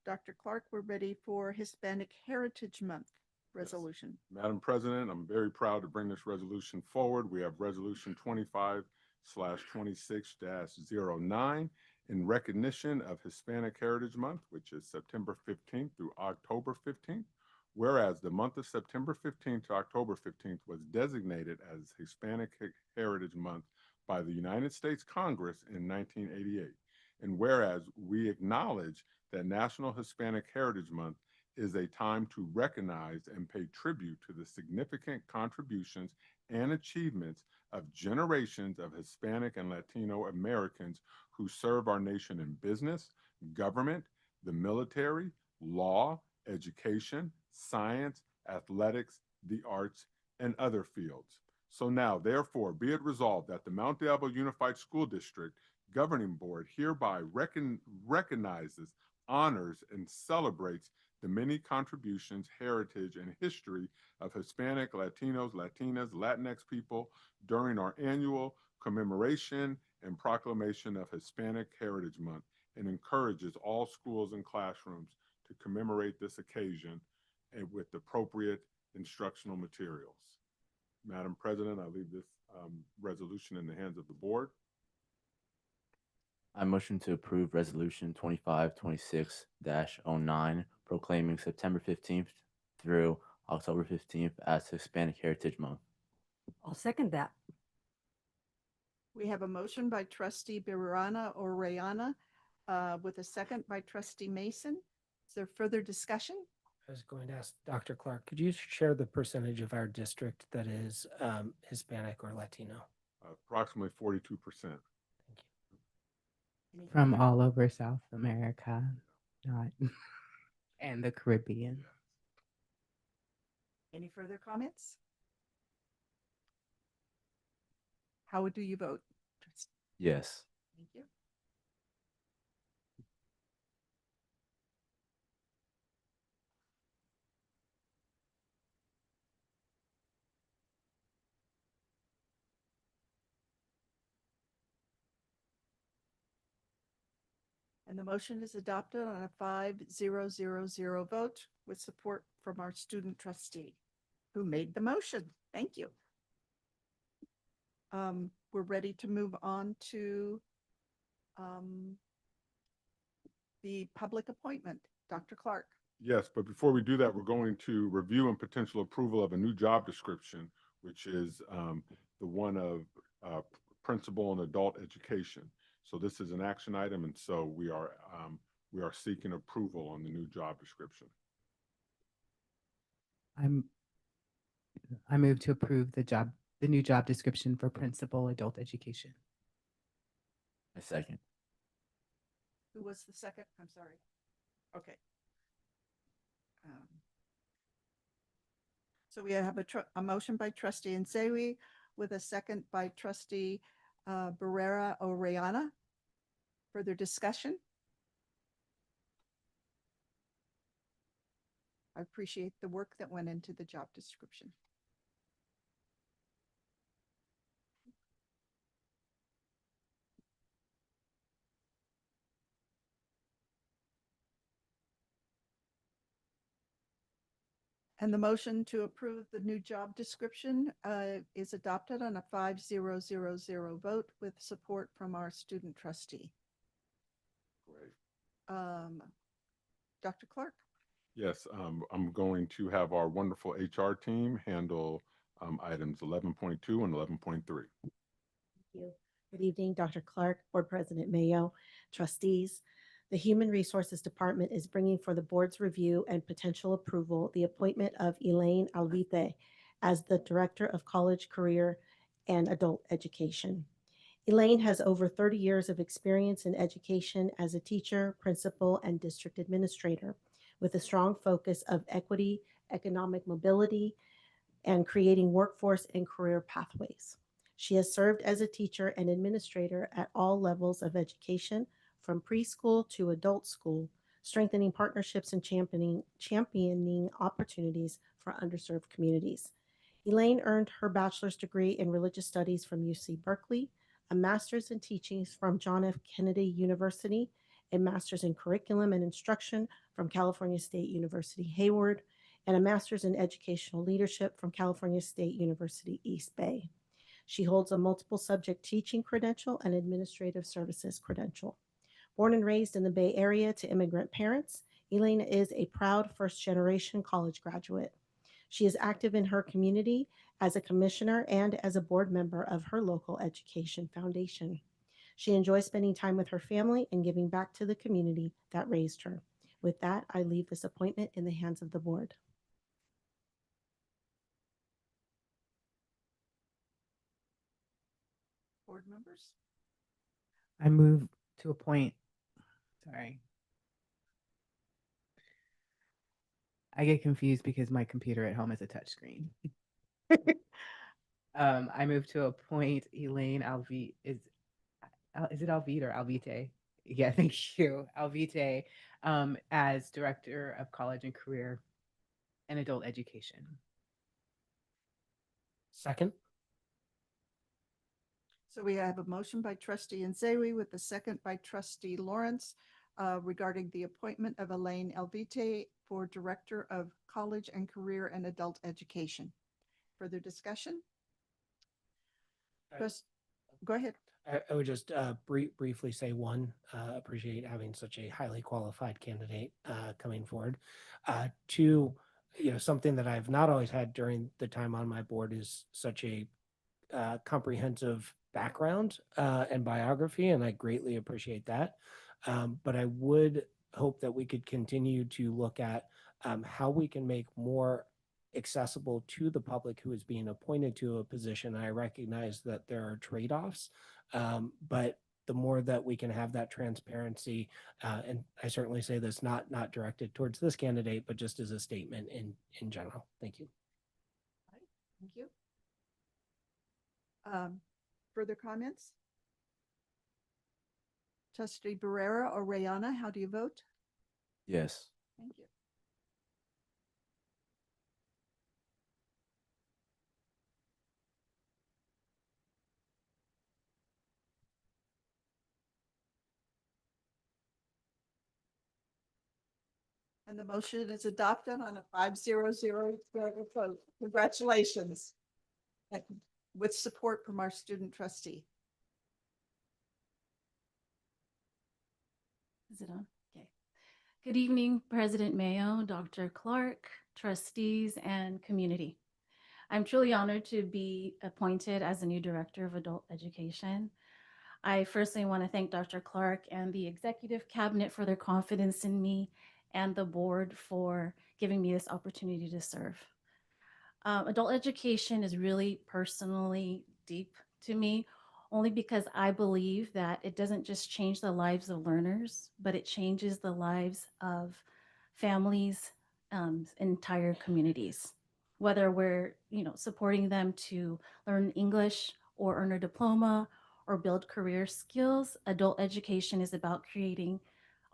Dr. Clark, we're ready for Hispanic Heritage Month resolution. Yes. Madam President, I'm very proud to bring this resolution forward. We have Resolution 25/26-09 in recognition of Hispanic Heritage Month, which is September 15th through October 15th. Whereas the month of September 15th to October 15th was designated as Hispanic Heritage Month by the United States Congress in 1988. And whereas we acknowledge that National Hispanic Heritage Month is a time to recognize and pay tribute to the significant contributions and achievements of generations of Hispanic and Latino Americans who serve our nation in business, government, the military, law, education, science, athletics, the arts, and other fields. So now, therefore, be it resolved that the Mount Diablo Unified School District Governing Board hereby recognizes, honors, and celebrates the many contributions, heritage, and history of Hispanic, Latinos, Latinas, Latinx people during our annual commemoration and proclamation of Hispanic Heritage Month, and encourages all schools and classrooms to commemorate this occasion and with appropriate instructional materials. Madam President, I leave this resolution in the hands of the board. I motion to approve Resolution 2526-09, proclaiming September 15th through October 15th as Hispanic Heritage Month. I'll second that. We have a motion by trustee Birana Orellana with a second by trustee Mason. Is there further discussion? I was going to ask Dr. Clark, could you share the percentage of our district that is Hispanic or Latino? Approximately 42%. From all over South America, not and the Caribbean. Any further comments? How do you vote? Yes. Thank you. And the motion is adopted on a 5-0-0-0 vote with support from our student trustee who made the motion. Thank you. We're ready to move on to the public appointment. Dr. Clark. Yes, but before we do that, we're going to review and potential approval of a new job description, which is the one of principal and adult education. So this is an action item, and so we are seeking approval on the new job description. I move to approve the new job description for principal adult education. I second. Who was the second? I'm sorry. Okay. So we have a motion by trustee Nzewi with a second by trustee Barrera Orellana. Further discussion? I appreciate the work that went into the job description. And the motion to approve the new job description is adopted on a 5-0-0-0 vote with support from our student trustee. Great. Dr. Clark. Yes, I'm going to have our wonderful HR team handle items 11.2 and 11.3. Thank you. Good evening, Dr. Clark, Board President Mayo, trustees. The Human Resources Department is bringing for the board's review and potential approval the appointment of Elaine Alvite as the Director of College, Career, and Adult Education. Elaine has over 30 years of experience in education as a teacher, principal, and district administrator, with a strong focus of equity, economic mobility, and creating workforce and career pathways. She has served as a teacher and administrator at all levels of education, from preschool to adult school, strengthening partnerships and championing opportunities for underserved communities. Elaine earned her bachelor's degree in religious studies from UC Berkeley, a master's in teaching from John F. Kennedy University, a master's in curriculum and instruction from California State University Hayward, and a master's in educational leadership from California State University East Bay. She holds a multiple subject teaching credential and administrative services credential. Born and raised in the Bay Area to immigrant parents, Elaine is a proud first-generation college graduate. She is active in her community as a commissioner and as a board member of her local education foundation. She enjoys spending time with her family and giving back to the community that raised her. With that, I leave this appointment in the hands of the board. Board members? I move to appoint, sorry. I get confused because my computer at home is a touchscreen. I move to appoint Elaine Alvite. Is it Alvite or Alvite? Yeah, thank you. Alvite as Director of College and Career and Adult Education. Second. So we have a motion by trustee Nzewi with a second by trustee Lawrence regarding the appointment of Elaine Alvite for Director of College and Career and Adult Education. Further discussion? Go ahead. I would just briefly say one, appreciate having such a highly qualified candidate coming forward. Two, something that I've not always had during the time on my board is such a comprehensive background and biography, and I greatly appreciate that. But I would hope that we could continue to look at how we can make more accessible to the public who is being appointed to a position. I recognize that there are trade-offs, but the more that we can have that transparency, and I certainly say this not directed towards this candidate, but just as a statement in general. Thank you. Thank you. Further comments? Trustee Barrera or Rayana, how do you vote? Yes. Thank you. And the motion is adopted on a 5-0-0 vote. Congratulations. And with support from our student trustee. Is it on? Okay. Good evening, President Mayo, Dr. Clark, trustees, and community. I'm truly honored to be appointed as the new Director of Adult Education. I firstly want to thank Dr. Clark and the Executive Cabinet for their confidence in me and the board for giving me this opportunity to serve. Adult education is really personally deep to me, only because I believe that it doesn't just change the lives of learners, but it changes the lives of families, entire communities. Whether we're supporting them to learn English or earn a diploma or build career skills, adult education is about creating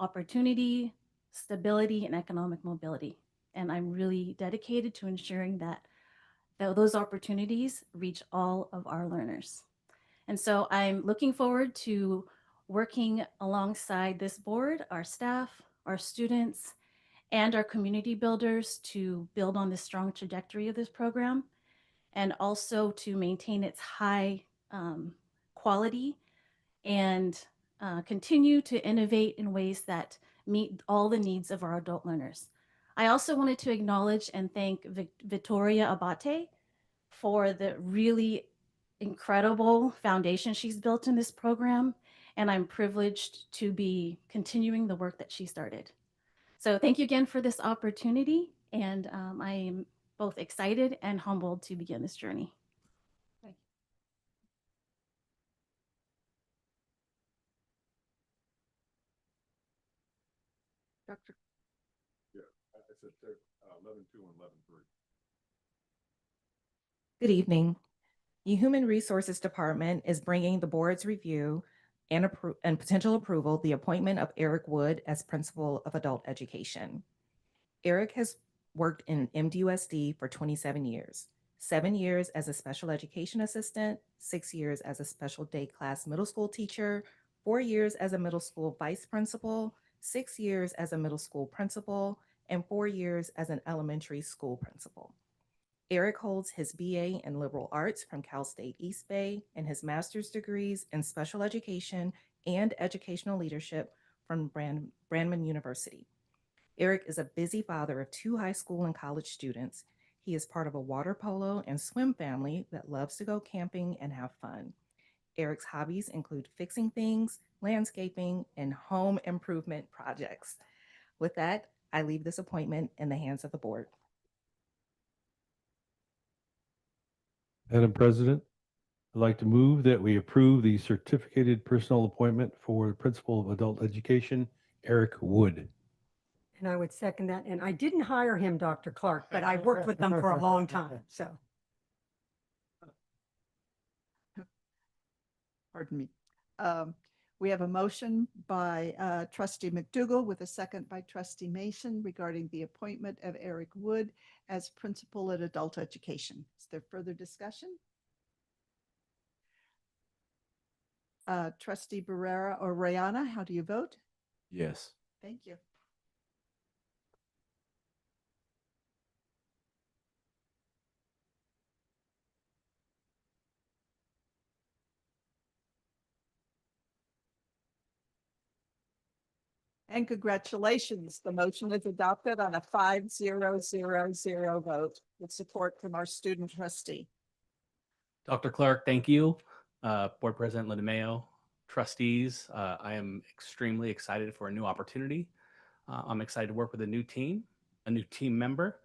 opportunity, stability, and economic mobility. And I'm really dedicated to ensuring that those opportunities reach all of our learners. And so I'm looking forward to working alongside this board, our staff, our students, and our community builders to build on the strong trajectory of this program and also to maintain its high quality and continue to innovate in ways that meet all the needs of our adult learners. I also wanted to acknowledge and thank Victoria Abate for the really incredible foundation she's built in this program, and I'm privileged to be continuing the work that she started. So thank you again for this opportunity, and I am both excited and humbled to begin this journey. Thank you. Dr. Yeah, I said 11-2 and 11-3. Good evening. The Human Resources Department is bringing the board's review and potential approval the appointment of Eric Wood as Principal of Adult Education. Eric has worked in MDUSD for 27 years, 7 years as a special education assistant, 6 years as a special day class middle school teacher, 4 years as a middle school vice principal, 6 years as a middle school principal, and 4 years as an elementary school principal. Eric holds his BA in Liberal Arts from Cal State East Bay and his master's degrees in special education and educational leadership from Brandman University. Eric is a busy father of 2 high school and college students. He is part of a water polo and swim family that loves to go camping and have fun. Eric's hobbies include fixing things, landscaping, and home improvement projects. With that, I leave this appointment in the hands of the board. Madam President, I'd like to move that we approve the certificated personal appointment for the Principal of Adult Education, Eric Wood. And I would second that. And I didn't hire him, Dr. Clark, but I worked with them for a long time. So. Pardon me. We have a motion by Trustee McDougall with a second by Trustee Mason regarding the appointment of Eric Wood as Principal at Adult Education. Is there further discussion? Trustee Barrera or Rayana, how do you vote? Yes. Thank you. And congratulations, the motion is adopted on a 5-0-0-0 vote with support from our student trustee. Dr. Clark, thank you. Board President Linda trustees, I am extremely excited for a new opportunity. I'm excited to work with a new team member,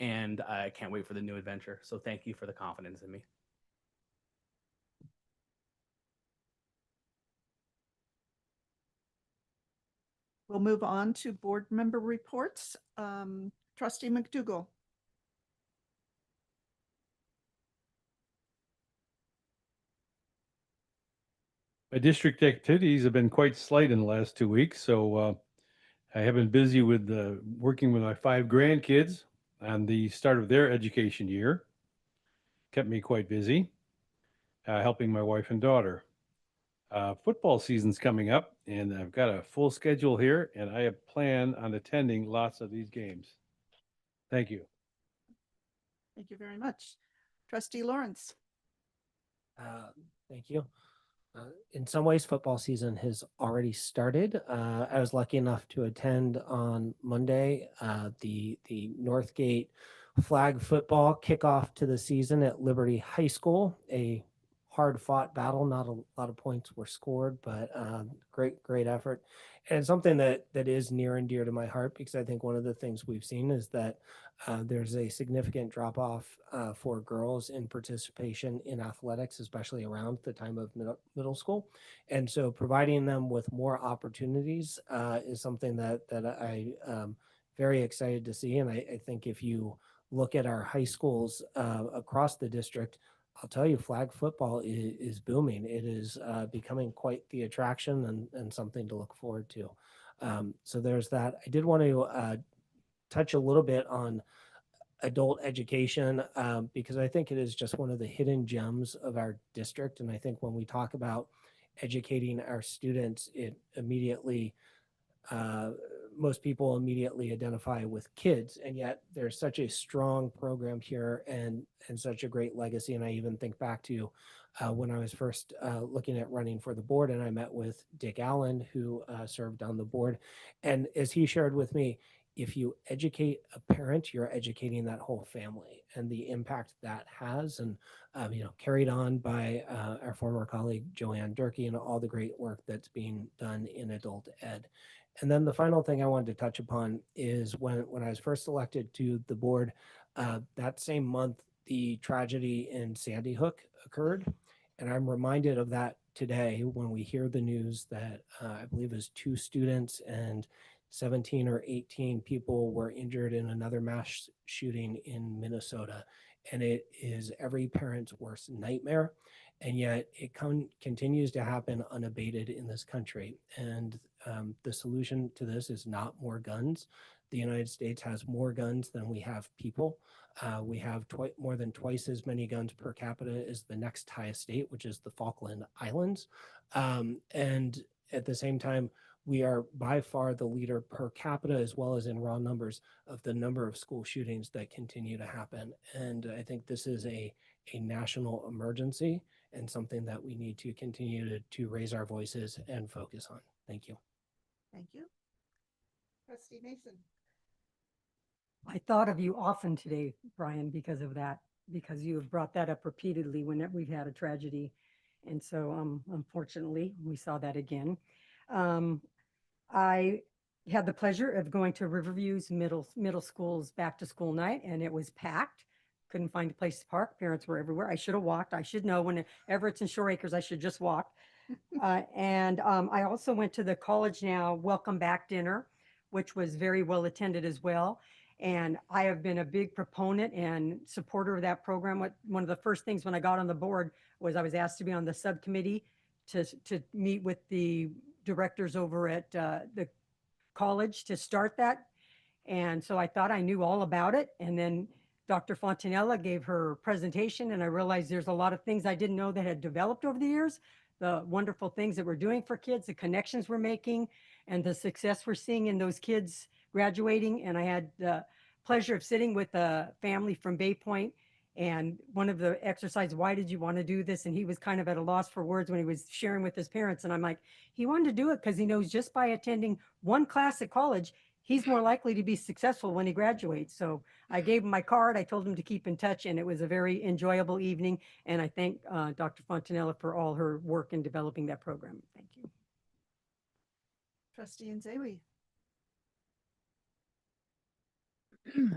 and I can't wait for the new adventure. So thank you for the confidence in me. We'll move on to board member reports. Trustee McDougall. My district activities have been quite slight in the last 2 weeks, so I have been busy with working with my 5 grandkids on the start of their education year. Kept me quite busy, helping my wife and daughter. Football season's coming up, and I've got a full schedule here, and I have planned on attending lots of these games. Thank you. Thank you very much. Trustee Lawrence. Thank you. In some ways, football season has already started. I was lucky enough to attend on Monday the Northgate flag football kickoff to the season at Liberty High School. A hard-fought battle. Not a lot of points were scored, but great effort. And it's something that is near and dear to my heart, because I think one of the things we've seen is that there's a significant drop-off for girls in participation in athletics, especially around the time of middle school. And so providing them with more opportunities is something that I very excited to see. And I think if you look at our high schools across the district, I'll tell you, flag football is booming. It is becoming quite the attraction and something to look forward to. So there's that. I did want to touch a little bit on adult education because I think it is just one of the hidden gems of our district. And I think when we talk about educating our students, it immediately most people immediately identify with kids, and yet there's such a strong program here and such a great legacy. And I even think back to when I was first looking at running for the board, and I met with Dick Allen, who served on the board. And as he shared with me, if you educate a parent, you're educating that whole family, and the impact that has, and carried on by our former colleague Joanne Durkee and all the great work that's being done in adult ed. And then the final thing I wanted to touch upon is when I was first elected to the board, that same month, the tragedy in Sandy Hook occurred. And I'm reminded of that today when we hear the news that I believe it was 2 students and 17 or 18 people were injured in another mass shooting in Minnesota. And it is every parent's worst nightmare. And yet it continues to happen unabated in this country. And the solution to this is not more guns. The United States has more guns than we have people. We have more than twice as many guns per capita as the next highest state, which is the Falkland Islands. And at the same time, we are by far the leader per capita, as well as in raw numbers, of the number of school shootings that continue to happen. And I think this is a national emergency and something that we need to continue to raise our voices and focus on. Thank you. Thank you. Trustee Mason. I thought of you often today, Brian, because of that, because you have brought that up repeatedly when we've had a tragedy. And so unfortunately, we saw that again. I had the pleasure of going to Riverview's middle school's back to school night, and it was packed. Couldn't find a place to park. Parents were everywhere. I should have walked. I should know whenever it's in Shore Acres, I should just walk. And I also went to the College Now Welcome Back dinner, which was very well attended as well. And I have been a big proponent and supporter of that program. One of the first things when I got on the board was I was asked to be on the subcommittee to meet with the directors over at the college to start that. And so I thought I knew all about it. And then Dr. Fontanella gave her presentation, and I realized there's a lot of things I didn't know that had developed over the years, the wonderful things that we're doing for kids, the connections we're making, and the success we're seeing in those kids graduating. And I had the pleasure of sitting with a family from Bay Point And one of the exercises, why did you want to do this? And he was kind of at a loss for words when he was sharing with his parents. And I'm like, he wanted to do it because he knows just by attending one class at college, he's more likely to be successful when he graduates. So I gave him my card. I told him to keep in touch, and it was a very enjoyable evening. And I thank Dr. Fontanella for all her work in developing that program. Thank you. Trustee Nzewi.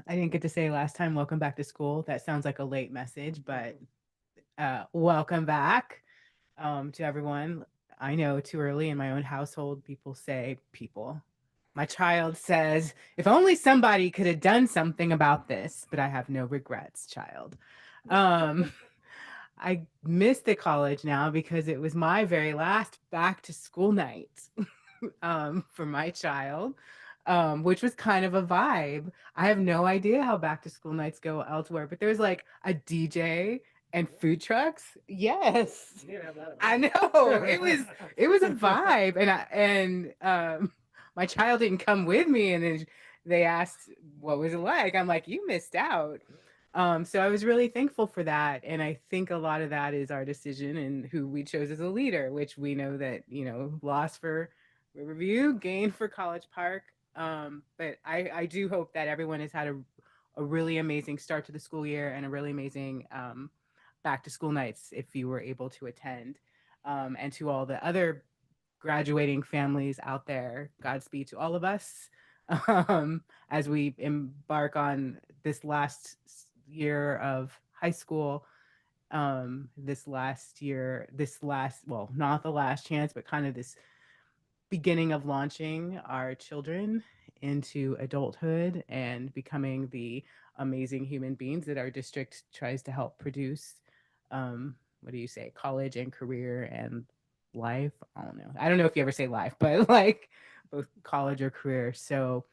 I didn't get to say last time, welcome back to school. That sounds like a late message, but welcome back to everyone. I know too early in my own household, my child says, if only somebody could have done something about this, but I have no regrets, child. I miss the college now because it was my very last back to school night for my child, which was kind of a vibe. I have no idea how back to school nights go elsewhere, but there's like a DJ and food trucks. Yes, I know it was a vibe, and my child didn't come with me, and then they asked what was it like. I'm like, you missed out. So I was really thankful for that. And I think a lot of that is our decision and who we chose as a leader, which we know that, lost for Riverview, gain for College Park. But I do hope that everyone has had a really amazing start to the school year and a really amazing back to school nights if you were able to attend. And to all the other graduating families out there, Godspeed to all of us as we embark on this last year of high school. Well, not the last chance, but kind of this beginning of launching our children into adulthood and becoming the amazing human beings that our district tries to help produce. What do you say? College and career and life. I don't know. I don't know if you ever say life, but like both college or career. So,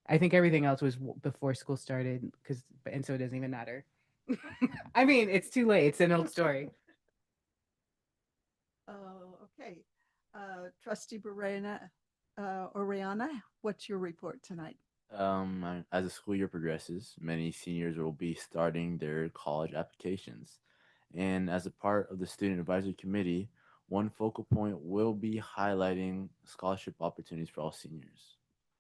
I think everything else was before school started and so it doesn't even matter. I mean, it's too late. It's an old story. Okay. Trustee Oriana, what's your report tonight? As the school year progresses, many seniors will be starting their college applications. And as a part of the Student Advisory Committee, one focal point will be highlighting scholarship opportunities for all seniors.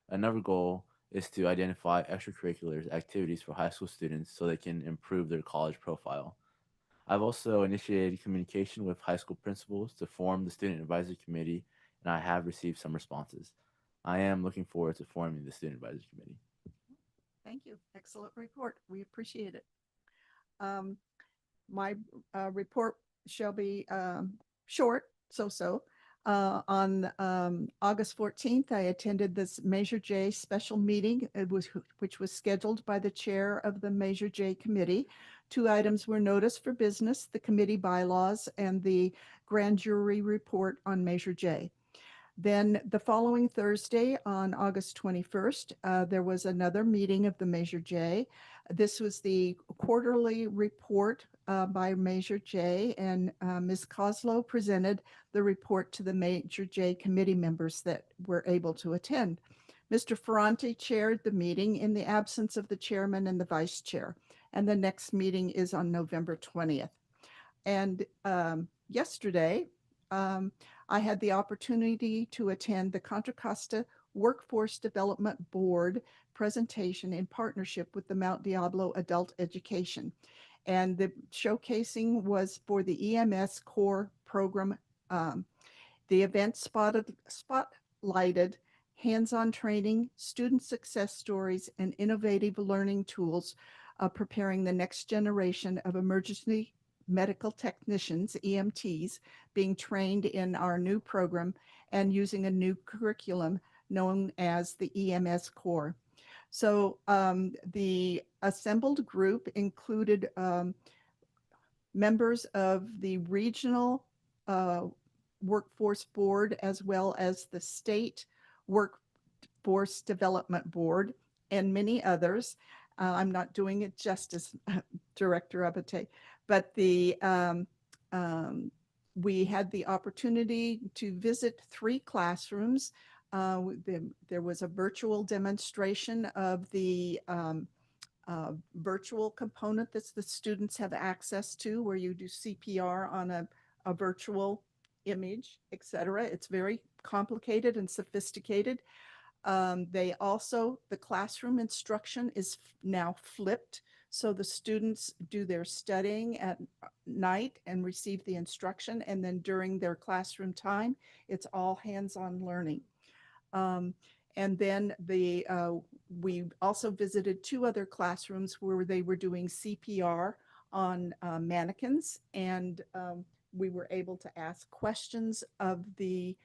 Another goal is to identify extracurricular activities for high school students so they can improve their college profile. I've also initiated communication with high school principals to form the Student Advisory Committee, and I have received some responses. I am looking forward to forming the Student Advisory Committee. Thank you. Excellent report. We appreciate it. My report shall be short, so. On August 14th, I attended this Measure J special meeting, which was scheduled by the chair of the Measure J committee. 2 items were noticed for business, the committee bylaws and the grand jury report on Measure J. Then the following Thursday on August 21st, there was another meeting of the Measure J. This was the quarterly report by Measure J, and Ms. Coslow presented the report to the Measure J committee members that were able to attend. Mr. Ferranti chaired the meeting in the absence of the chairman and the vice chair, and the next meeting is on November 20th. And yesterday, I had the opportunity to attend the Contra Costa Workforce Development Board presentation in partnership with the Mount Diablo Adult Education. And the showcasing was for the EMS core program. The event spotlighted hands-on training, student success stories, and innovative learning tools preparing the next generation of emergency medical technicians, EMTs, being trained in our new program and using a new curriculum known as the EMS core. So the assembled group included members of the regional workforce board as well as the state workforce development board and many others. I'm not doing it justice, Director Abate, but we had the opportunity to visit 3 classrooms. There was a virtual demonstration of the virtual component that the students have access to, where you do CPR on a virtual image, etc. It's very complicated and sophisticated. The classroom instruction is now flipped. So the students do their studying at night and receive the instruction. And then during their classroom time, it's all hands-on learning. And then we also visited 2 other classrooms where they were doing CPR on mannequins. And we were able to ask questions of the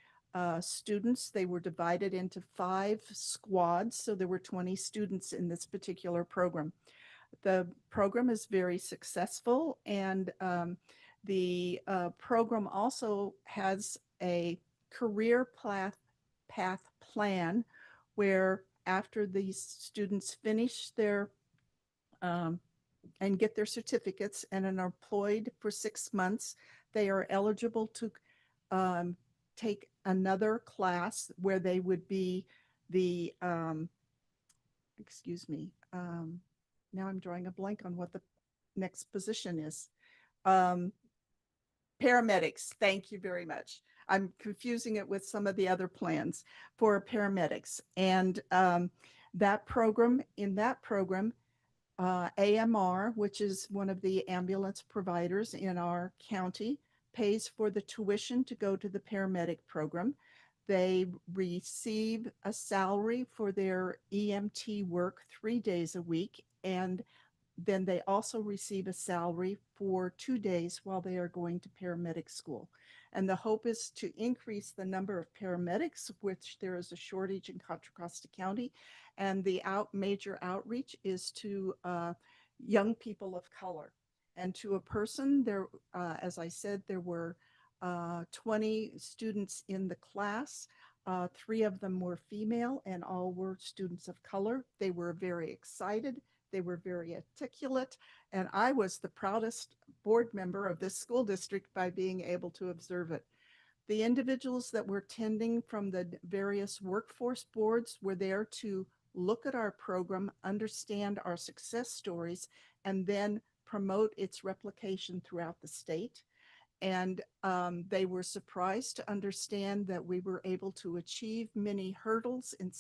students. They were divided into 5 squads, so there were 20 students in this particular program. The program is very successful, and the program also has a career path plan where after these students finish their and get their certificates and are employed for 6 months, they are eligible to take another class where they would be the, now I'm drawing a blank on what the next position is. Paramedics, thank you very much. I'm confusing it with some of the other plans for paramedics. And that program, AMR, which is one of the ambulance providers in our county, pays for the tuition to go to the paramedic program. They receive a salary for their EMT work 3 days a week, and then they also receive a salary for 2 days while they are going to paramedic school. And the hope is to increase the number of paramedics, which there is a shortage in Contra Costa County. And the major outreach is to young people of color. And to a person, there, as I said, there were 20 students in the class. 3 of them were female and all were students of color. They were very excited. They were very articulate, and I was the proudest board member of this school district by being able to observe it. The individuals that were attending from the various workforce boards were there to look at our program, understand our success stories, and then promote its replication throughout the state. And they were surprised to understand that we were able to achieve many hurdles in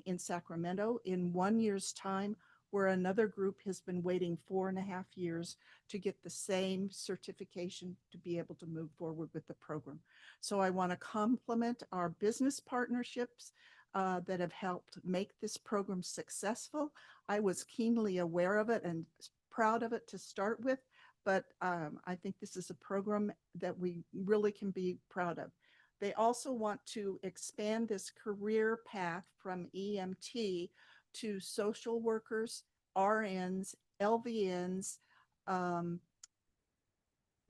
in Sacramento in 1 year's time, where another group has been waiting 4.5 years to get the same certification to be able to move forward with the program. So I want to compliment our business partnerships that have helped make this program successful. I was keenly aware of it and proud of it to start with, but I think this is a program that we really can be proud of. They also want to expand this career path from EMT to social workers, RNs, LVNs,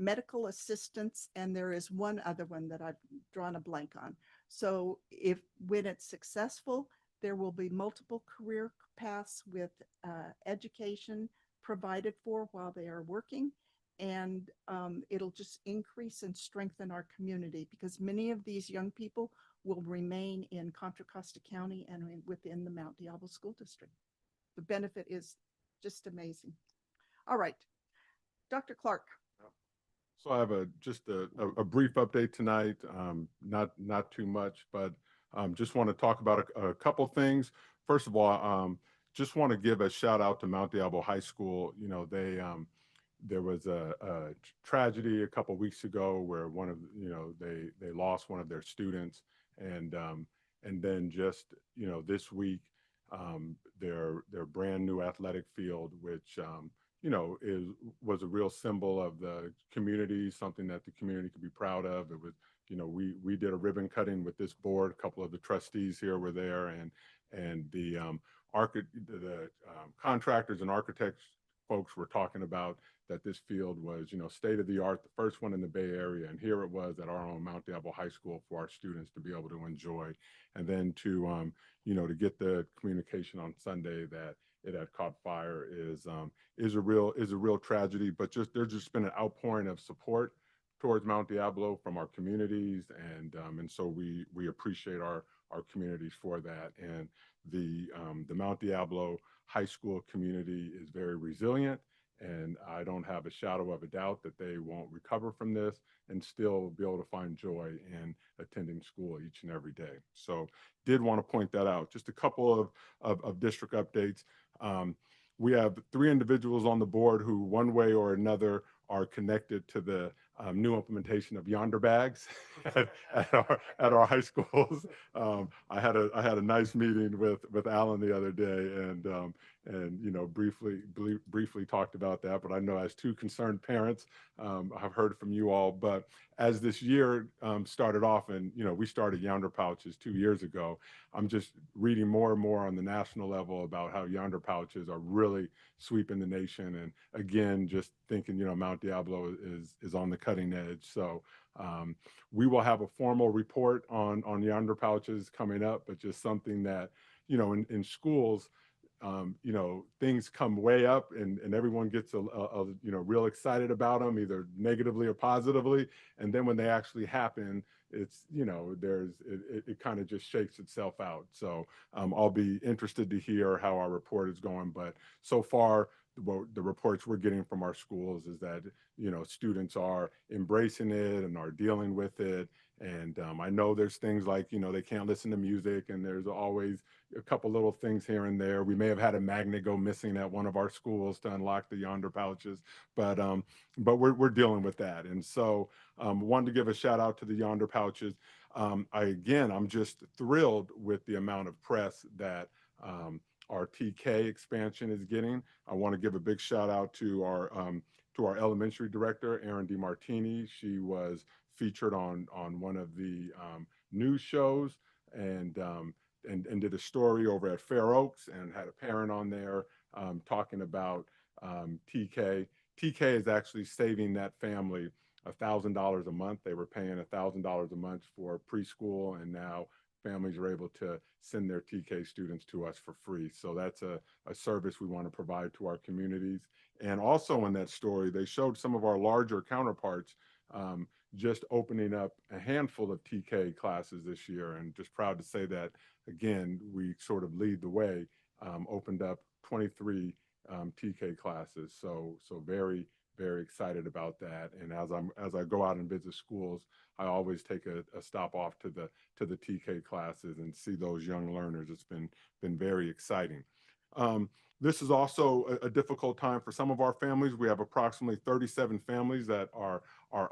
medical assistants, and there is one other one that I've drawn a blank on. So when it's successful, there will be multiple career paths with education provided for while they are working. And it'll just increase and strengthen our community because many of these young people will remain in Contra Costa County and within the Mount Diablo School District. The benefit is just amazing. All right, Dr. Clark. So I have just a brief update tonight, not too much, but just want to talk about a couple things. First of all, just want to give a shout out to Mount Diablo High School. You know, there was a tragedy a couple weeks ago where they lost one of their students, and then just this week their brand new athletic field, which was a real symbol of the community, something that the community could be proud of. It was, we did a ribbon cutting with this board. A couple of the trustees here were there, and the contractors and architects folks were talking about that this field was, state of the art, the first one in the Bay Area. And here it was at our own Mount Diablo High School for our students to be able to enjoy. And then to get the communication on Sunday that it had caught fire is a real tragedy. But there's just been an outpouring of support towards Mount Diablo from our communities, and so we appreciate our communities for that. And the Mount Diablo high school community is very resilient, and I don't have a shadow of a doubt that they won't recover from this and still be able to find joy in attending school each and every day. So did want to point that out. Just a couple of district updates. We have 3 individuals on the board who one way or another are connected to the new implementation of Yonder Bags at our high schools. I had a nice meeting with Alan the other day, and you know, briefly talked about that. But I know as 2 concerned parents, I've heard from you all. But as this year started off, and you know, we started Yonder Pouches 2 years ago, I'm just reading more and more on the national level about how Yonder Pouches are really sweeping the nation. And again, just thinking, you know, Mount Diablo is on the cutting edge. So we will have a formal report on Yonder Pouches coming up, but just something that, you know, in schools, you know, things come way up, and everyone gets you know, real excited about them, either negatively or positively. And then when they actually happen, it's, you know, it kind of just shakes itself out. So I'll be interested to hear how our report is going. But so far, the reports we're getting from our schools is that, you know, students are embracing it and are dealing with it. And I know there's things like, you know, they can't listen to music, and there's always a couple little things here and there. We may have had a magnet go missing at one of our schools to unlock the Yonder Pouches, but we're dealing with that. And so wanted to give a shout out to the Yonder Pouches. I'm just thrilled with the amount of press that our TK expansion is getting. I want to give a big shout out to our elementary director, Erin DeMartini. She was featured on one of the news shows, and did a story over at Fair Oaks, and had a parent on there talking about TK. TK is actually saving that family $1,000 a month. They were paying $1,000 a month for preschool, and now families are able to send their TK students to us for free. So that's a service we want to provide to our communities. And also in that story, they showed some of our larger counterparts just opening up a handful of TK classes this year, and just proud to say that, again, we sort of lead the way, opened up 23 TK classes. So very, very excited about that. And as I go out and visit schools, I always take a stop off to the TK classes and see those young learners. It's been very exciting. This is also a difficult time for some of our families. We have approximately 37 families that are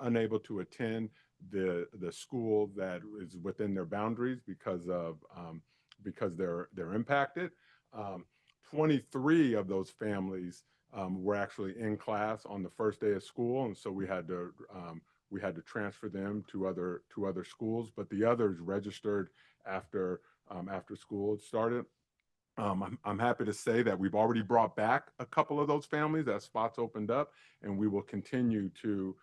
unable to attend the school that is within their boundaries because they're impacted. 23 of those families were actually in class on the first day of school, and so we had to transfer them to other schools. But the others registered after school had started. I'm happy to say that we've already brought back a couple of those families as spots opened up, and we will continue to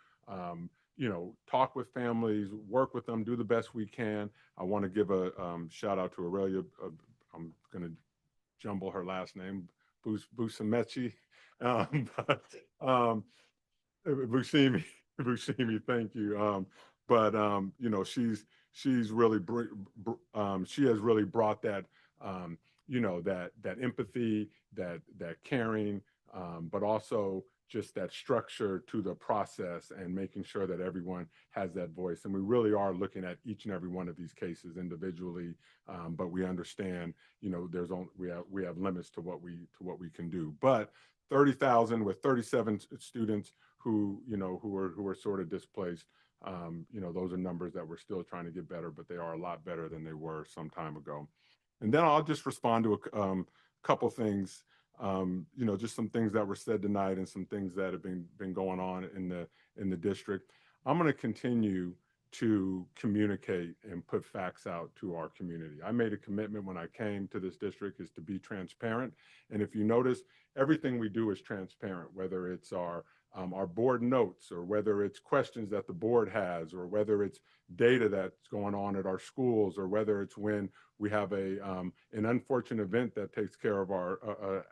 you know, talk with families, work with them, do the best we can. I want to give a shout out to Aurelia. I'm going to jumble her last name, Busamechi. Bushimi, Bushimi, thank you. You know, she's really she has really brought that you know, that empathy, that caring, but also just that structure to the process, and making sure that everyone has that voice. And we really are looking at each and every one of these cases individually, but we understand, you know, we have limits to what we can do. But 30,000 with 37 students who, you know, who are sort of displaced, you know, those are numbers that we're still trying to get better, but they are a lot better than they were some time ago. And then I'll just respond to a couple things, you know, just some things that were said tonight, and some things that have been going on in the district. I'm going to continue to communicate and put facts out to our community. I made a commitment when I came to this district is to be transparent. And if you notice, everything we do is transparent, whether it's our board notes, or whether it's questions that the board has, or whether it's data that's going on at our schools, or whether it's when we have an unfortunate event that takes care of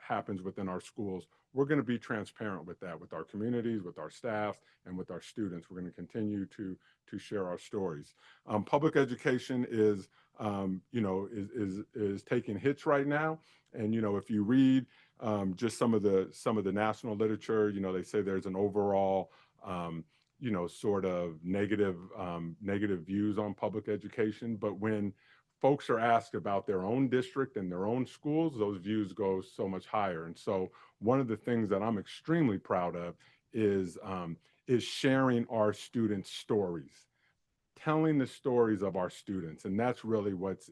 happens within our schools. We're going to be transparent with that, with our communities, with our staff, and with our students. We're going to continue to share our stories. Public education is you know, is taking hits right now. And, you know, if you read just some of the national literature, you know, they say there's an overall, you know, sort of negative views on public education. But when folks are asked about their own district and their own schools, those views go so much higher. And so one of the things that I'm extremely proud of is sharing our students' stories, telling the stories of our students. And that's really what's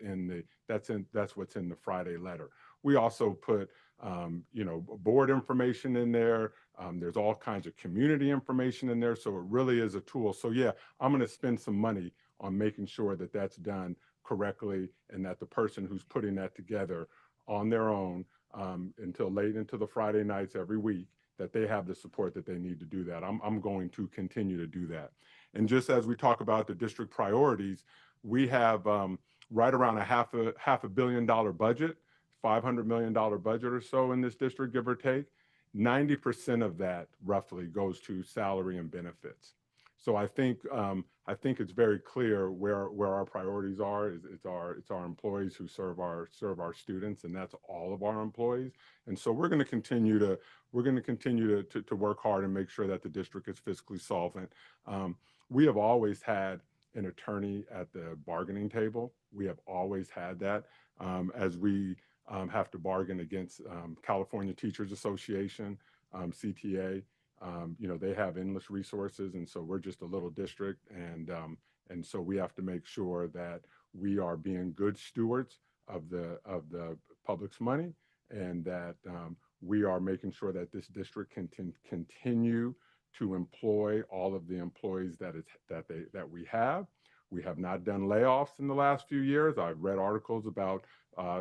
that's what's in the Friday letter. We also put you know, board information in there. There's all kinds of community information in there. So it really is a tool. So yeah, I'm going to spend some money on making sure that that's done correctly, and that the person who's putting that together on their own until late into the Friday nights every week, that they have the support that they need to do that. I'm going to continue to do that. And just as we talk about the district priorities, we have right around a half a $500 million budget, $500 million budget or so in this district, give or take. 90% of that roughly goes to salary and benefits. So I think it's very clear where our priorities are. It's our employees who serve our students, and that's all of our employees. And so we're going to continue to work hard and make sure that the district is fiscally solvent. We have always had an attorney at the bargaining table. We have always had that as we have to bargain against California Teachers Association, CTA. You know, they have endless resources, and so we're just a little district, and so we have to make sure that we are being good stewards of the public's money, and that we are making sure that this district can continue to employ all of the employees that we have. We have not done layoffs in the last few years. I've read articles about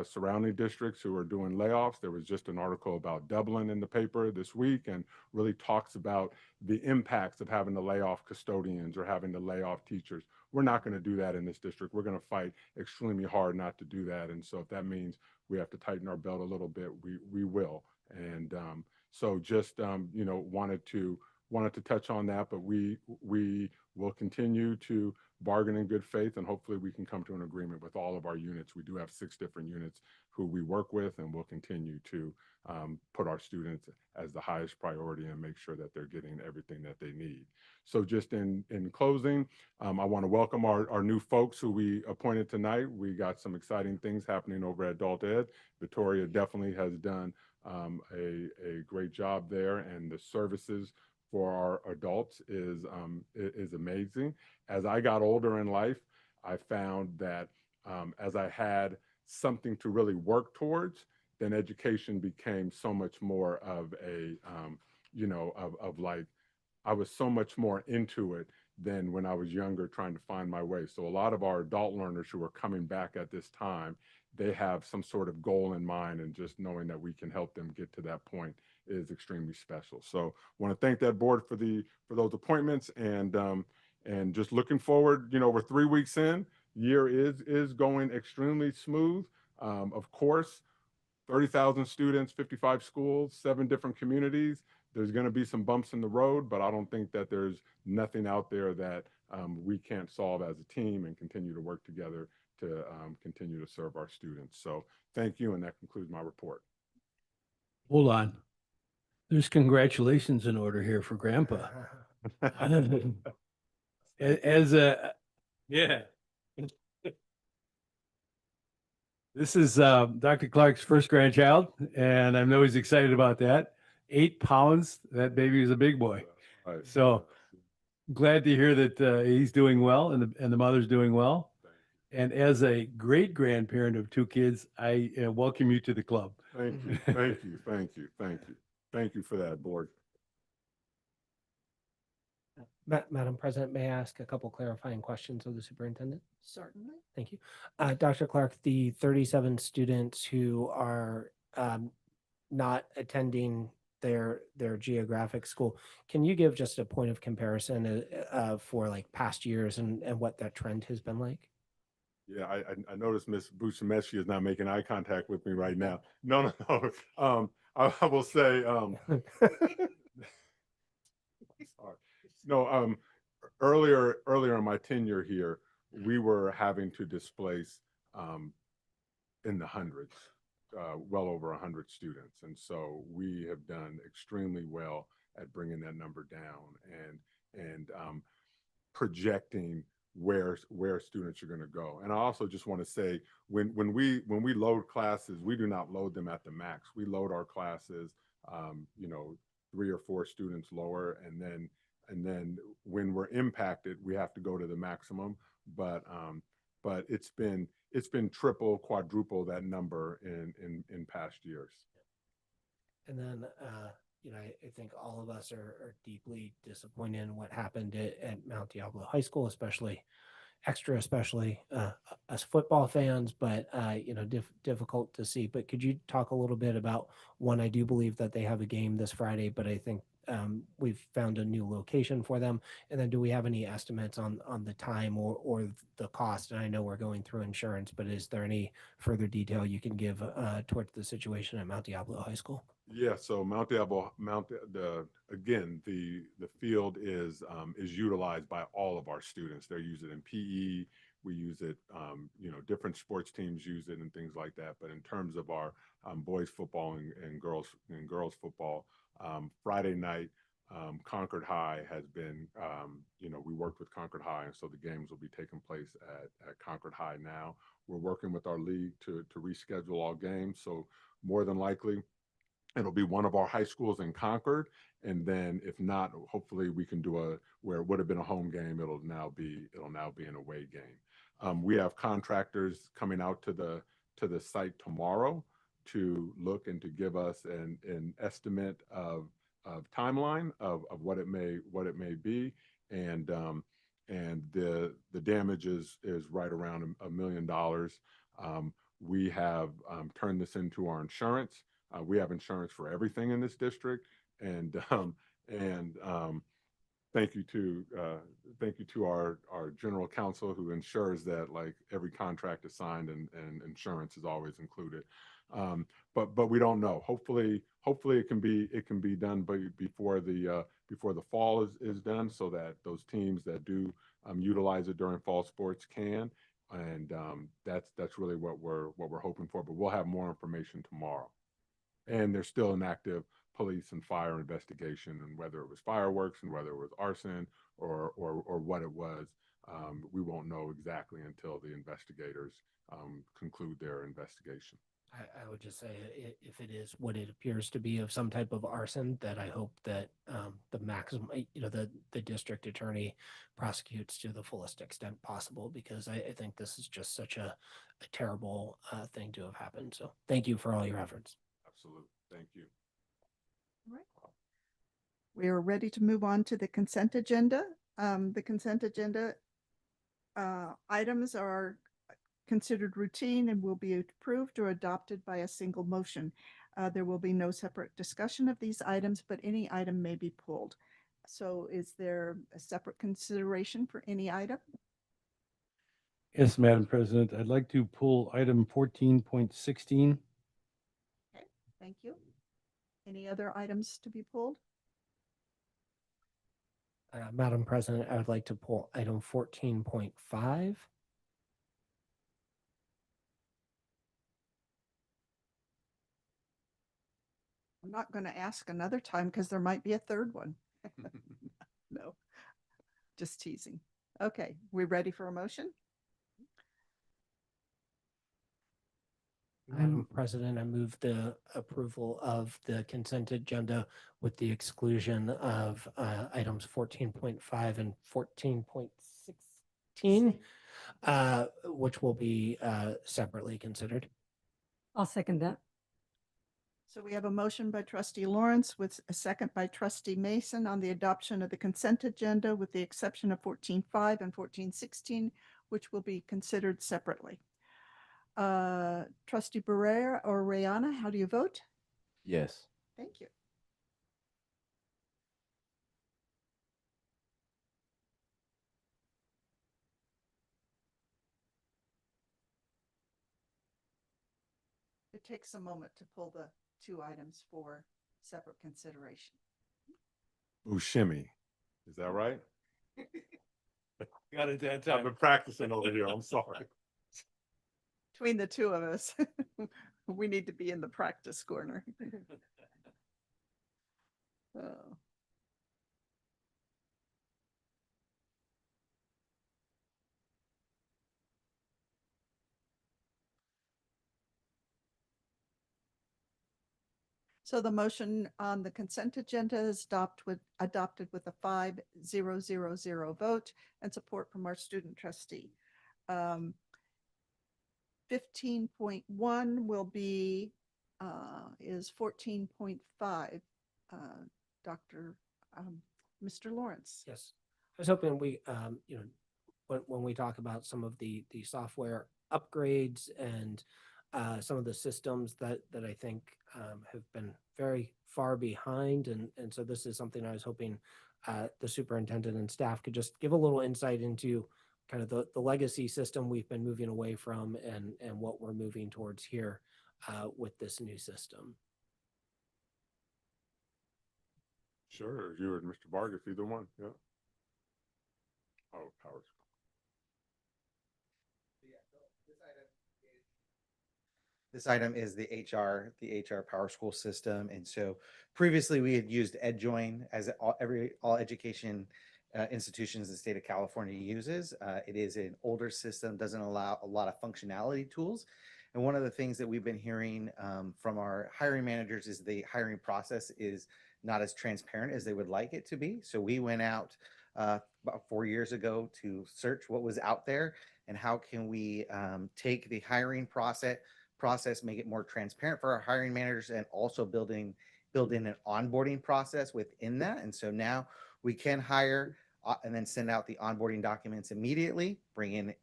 surrounding districts who are doing layoffs. There was just an article about Dublin in the paper this week, and really talks about the impacts of having to lay off custodians or having to lay off teachers. We're not going to do that in this district. We're going to fight extremely hard not to do that. And so if that means we have to tighten our belt a little bit, we will. And so just you know, wanted to touch on that, but we will continue to bargain in good faith, and hopefully we can come to an agreement with all of our units. We do have 6 different units who we work with, and we'll continue to put our students as the highest priority and make sure that they're getting everything that they need. So just in closing, I want to welcome our new folks who we appointed tonight. We got some exciting things happening over at Adult Ed. Victoria definitely has done a great job there, and the services for our adults is amazing. As I got older in life, I found that as I had something to really work towards, then education became so much more of a, you know, of like, I was so much more into it than when I was younger trying to find my way. So a lot of our adult learners who are coming back at this time, they have some sort of goal in mind, and just knowing that we can help them get to that point is extremely special. So I want to thank that board for those appointments, and just looking forward. You know, we're 3 weeks in. Year is going extremely smooth. Of course, 30,000 students, 55 schools, 7 different communities. There's going to be some bumps in the road, but I don't think that there's nothing out there that we can't solve as a team and continue to work together to continue to serve our students. So thank you, and that concludes my report. Hold on. There's congratulations in order here for Grandpa. As a, yeah. This is Dr. Clark's first grandchild, and I know he's excited about that. 8 pounds, that baby is a big boy. Right. So glad to hear that he's doing well, and the mother's doing well. And as a great grandparent of 2 kids, I welcome you to the club. Thank you, thank you, thank you, thank you. Thank you for that, board. Madam President, may I ask a couple clarifying questions of the superintendent? Certainly. Thank you. Dr. Clark, the 37 students who are not attending their geographic school, can you give just a point of comparison for like past years and what that trend has been like? Yeah, I noticed Ms. Bushimeshi is not making eye contact with me right now. No. I will say, sorry. No, earlier in my tenure here, we were having to displace in the hundreds, well over 100 students. And so we have done extremely well at bringing that number down and projecting where students are going to go. And I also just want to say, when we load classes, we do not load them at the max. We load our classes, 3 or 4 students lower, and then when we're impacted, we have to go to the maximum. But it's been triple, quadruple that number in past years. And then, I think all of us are deeply disappointed in what happened at Mount Diablo High School, especially us football fans, but, difficult to see. But could you talk a little bit about one? I do believe that they have a game this Friday, but I think we've found a new location for them. And then do we have any estimates on the time or the cost? And I know we're going through insurance, but is there any further detail you can give towards the situation at Mount Diablo High School? Yeah, so the field is utilized by all of our students. They use it in PE. We use it, different sports teams use it and things like that. But in terms of our boys football and girls football, Friday night, Concord High has been, we worked with Concord High, and so the games will be taking place at Concord High now. We're working with our league to reschedule all games. So more than likely, it'll be one of our high schools in Concord. And then if not, hopefully we can do where it would have been a home game, it'll now be an away game. We have contractors coming out to the site tomorrow to look and to give us an estimate of timeline of what it may be. And the damage is right around $1 million. We have turned this into our insurance. We have insurance for everything in this district, and thank you to our general counsel who ensures that like every contract is signed and insurance is always included. But we don't know. Hopefully it can be done before the fall is done, so that those teams that do utilize it during fall sports can. And that's really what we're hoping for. But we'll have more information tomorrow. And there's still an active police and fire investigation, and whether it was fireworks and whether it was arson or what it was, we won't know exactly until the investigators conclude their investigation. I would just say if it is what it appears to be of some type of arson, that I hope that the maximum, the district attorney prosecutes to the fullest extent possible, because I think this is just such a terrible thing to have happened. So thank you for all your efforts. Absolutely. Thank you. All right. We are ready to move on to the consent agenda. The consent agenda items are considered routine and will be approved or adopted by a single motion. There will be no separate discussion of these items, but any item may be pulled. So is there a separate consideration for any item? Yes, Madam President, I'd like to pull item 14.16. Okay, thank you. Any other items to be pulled? Madam President, I would like to pull item 14.5. I'm not going to ask another time because there might be a third one. No, just teasing. Okay, we ready for a motion? Madam President, I move the approval of the consent agenda with the exclusion of items 14.5 and 14.16, which will be separately considered. I'll second that. So we have a motion by trustee Lawrence with a second by trustee Mason on the adoption of the consent agenda with the exception of 14.5 and 14.16, which will be considered separately. Trustee Barrera or Rayana, how do you vote? Yes. Thank you. It takes a moment to pull the two items for separate consideration. Ushimi, is that right? Got it that I've been practicing over here. I'm sorry. Between the two of us, we need to be in the practice corner. Oh. So the motion on the consent agenda is adopted with a 5-0-0-0 vote and support from our student trustee. 15.1 will be, is 14.5. Dr. Mr. Lawrence. Yes. I was hoping we, when we talk about some of the software upgrades and some of the systems that I think have been very far behind. And so this is something I was hoping the superintendent and staff could just give a little insight into kind of the legacy system we've been moving away from and what we're moving towards here with this new system. Sure, you or Mr. Vargas, either one. Yeah. Oh, Powers. This item is the HR Power School system. And so previously we had used EdJoin as all education institutions in the state of California uses. It is an older system, doesn't allow a lot of functionality tools. And one of the things that we've been hearing from our hiring managers is the hiring process is not as transparent as they would like it to be. So we went out about 4 years ago to search what was out there and how can we take the hiring process, make it more transparent for our hiring managers, and also build in an onboarding process within that. And so now we can hire and then send out the onboarding documents immediately, bring in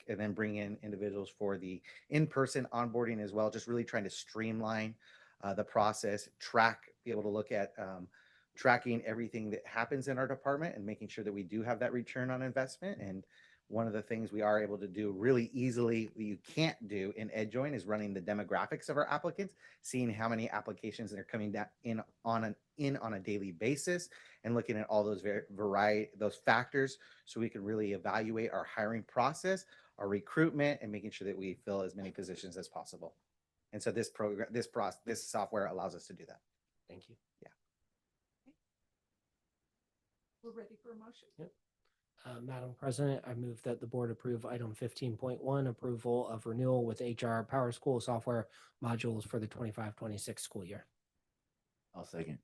and then bring in individuals for the in-person onboarding as well, just really trying to streamline the process, be able to look at tracking everything that happens in our department and making sure that we do have that return on investment. And one of the things we are able to do really easily that you can't do in EdJoin is running the demographics of our applicants, seeing how many applications that are coming down in on a daily basis, and looking at all those those factors so we can really evaluate our hiring process, our recruitment, and making sure that we fill as many positions as possible. And so this software allows us to do that. Thank you. Yeah. We're ready for a motion. Yep. Madam President, I move that the board approve item 15.1, approval of renewal with HR Power School software modules for the 25-26 school year. I'll second.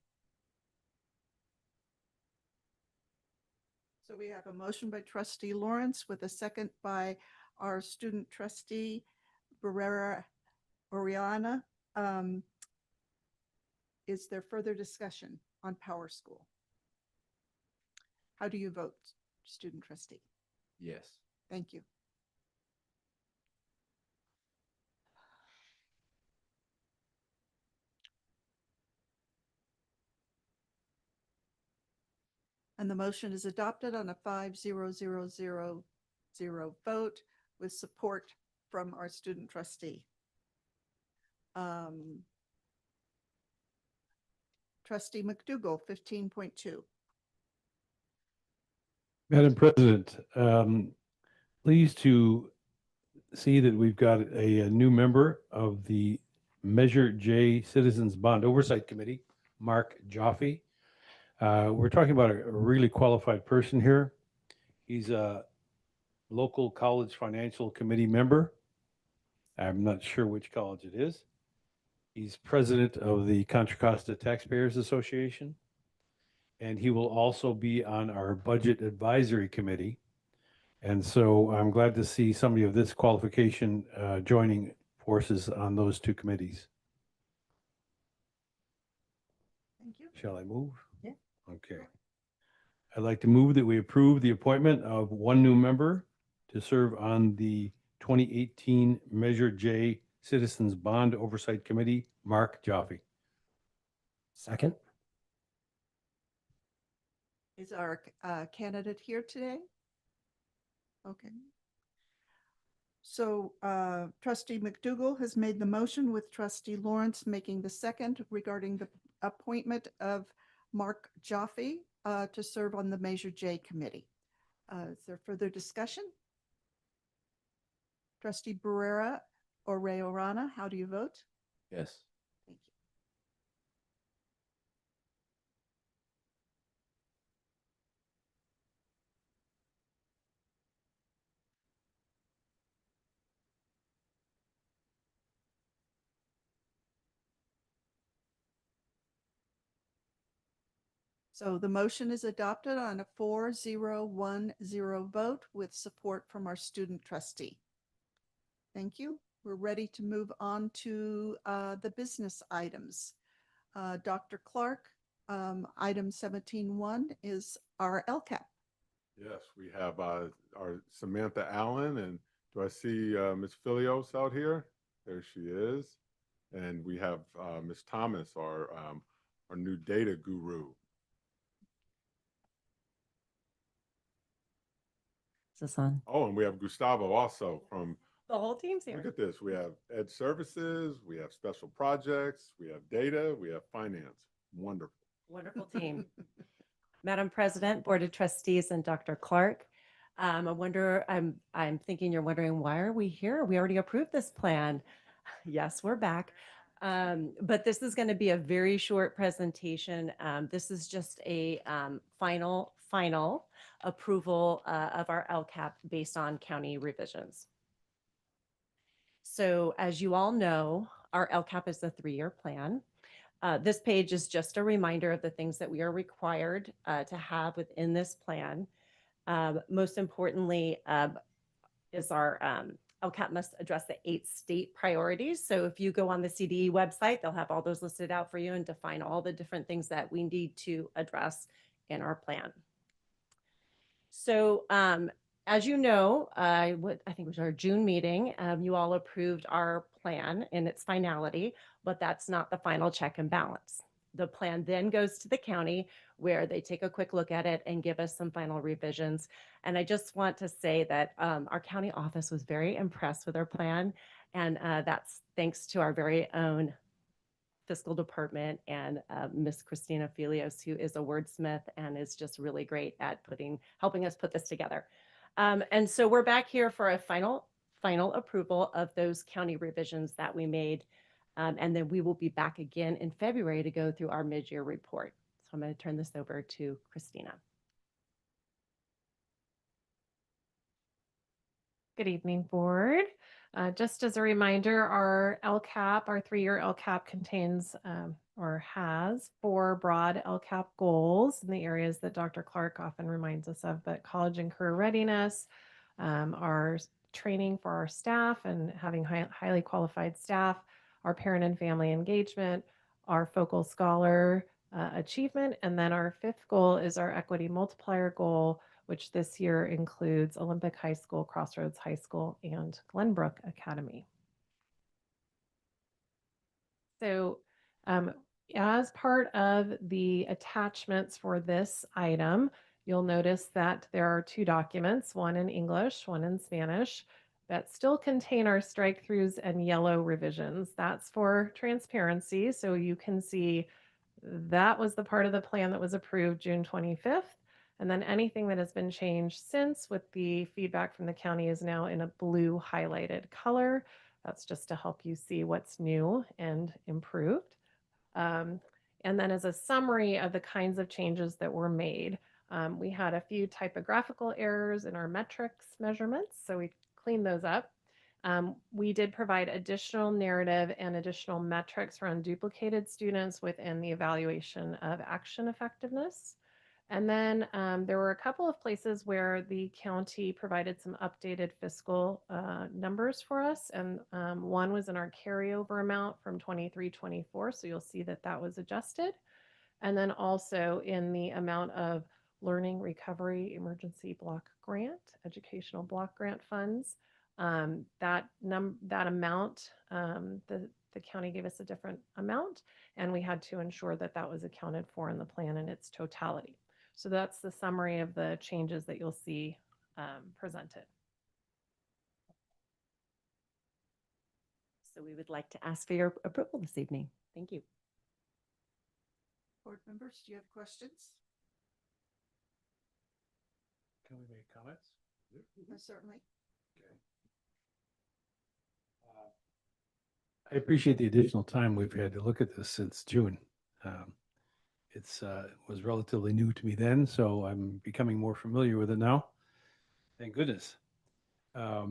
So we have a motion by trustee Lawrence with a second by our student trustee Barrera Oriana. Is there further discussion on Power School? How do you vote, student trustee? Yes. Thank you. And the motion is adopted on a 5-0-0-0-0 vote with support from our student trustee. Trustee McDougall, 15.2. Madam President, pleased to see that we've got a new member of the Measure J Citizens Bond Oversight Committee, Mark Joffe. We're talking about a really qualified person here. He's a local college financial committee member. I'm not sure which college it is. He's president of the Contra Costa Taxpayers Association, and he will also be on our Budget Advisory Committee. And so I'm glad to see somebody of this qualification joining forces on those two committees. Thank you. Shall I move? Yeah. Okay. I'd like to move that we approve the appointment of one new member to serve on the 2018 Measure J Citizens Bond Oversight Committee, Mark Joffe. Second. Is our candidate here today? Okay. So trustee McDougall has made the motion with trustee Lawrence making the second regarding the appointment of Mark Joffe to serve on the Measure J committee. Is there further discussion? Trustee Barrera Orellana, how do you vote? Yes. Thank you. So the motion is adopted on a 4-0-1-0 vote with support from our student trustee. Thank you. We're ready to move on to the business items. Dr. Clark, item 17.1 is our LCAP. Yes, we have our Samantha Allen, and do I see Ms. Filios out here? There she is. And we have Ms. Thomas, our new data guru. Is this on? Oh, and we have Gustavo also from, The whole team's here. look at this. We have Ed Services, we have Special Projects, we have Data, we have Finance. Wonderful. Wonderful team. Madam President, Board of Trustees, and Dr. Clark. I'm thinking you're wondering, why are we here? We already approved this plan. Yes, we're back. But this is going to be a very short presentation. This is just a final approval of our LCAP based on county revisions. So as you all know, our LCAP is a 3-year plan. This page is just a reminder of the things that we are required to have within this plan. Most importantly, is our LCAP must address the 8 state priorities. So if you go on the CDE website, they'll have all those listed out for you and define all the different things that we need to address in our plan. So as you know, I think it was our June meeting, you all approved our plan in its finality, but that's not the final check and balance. The plan then goes to the county where they take a quick look at it and give us some final revisions. And I just want to say that our county office was very impressed with our plan. And that's thanks to our very own fiscal department and Miss Christina Filios, who is a wordsmith and is just really great at helping us put this together. And so we're back here for a final approval of those county revisions that we made. And then we will be back again in February to go through our mid-year report. So I'm going to turn this over to Christina. Good evening, board. Just as a reminder, our LCAP, our 3-year LCAP contains or has 4 broad LCAP goals in the areas that Dr. Clark often reminds us of, but college and career readiness, our training for our staff and having highly qualified staff, our parent and family engagement, our focal scholar achievement, and then our 5th goal is our equity multiplier goal, which this year includes Olympic High School, Crossroads High School, and Glenbrook Academy. So as part of the attachments for this item, you'll notice that there are 2 documents, one in English, one in Spanish, that still contain our strike-throughs and yellow revisions. That's for transparency, so you can see that was the part of the plan that was approved June 25th. And then anything that has been changed since with the feedback from the county is now in a blue highlighted color. That's just to help you see what's new and improved. And then as a summary of the kinds of changes that were made, we had a few typographical errors in our metrics measurements, so we cleaned those up. We did provide additional narrative and additional metrics around duplicated students within the evaluation of action effectiveness. And then there were a couple of places where the county provided some updated fiscal numbers for us. And one was in our carryover amount from 23-24. So you'll see that that was adjusted. And then also in the amount of learning recovery emergency block grant, educational block grant funds. That amount, the county gave us a different amount, and we had to ensure that that was accounted for in the plan in its totality. So that's the summary of the changes that you'll see presented. So we would like to ask for your approval this evening. Thank you. Board members, do you have questions? Can we make comments? Certainly. Okay. I appreciate the additional time we've had to look at this since June. It was relatively new to me then, so I'm becoming more familiar with it now. Thank goodness. I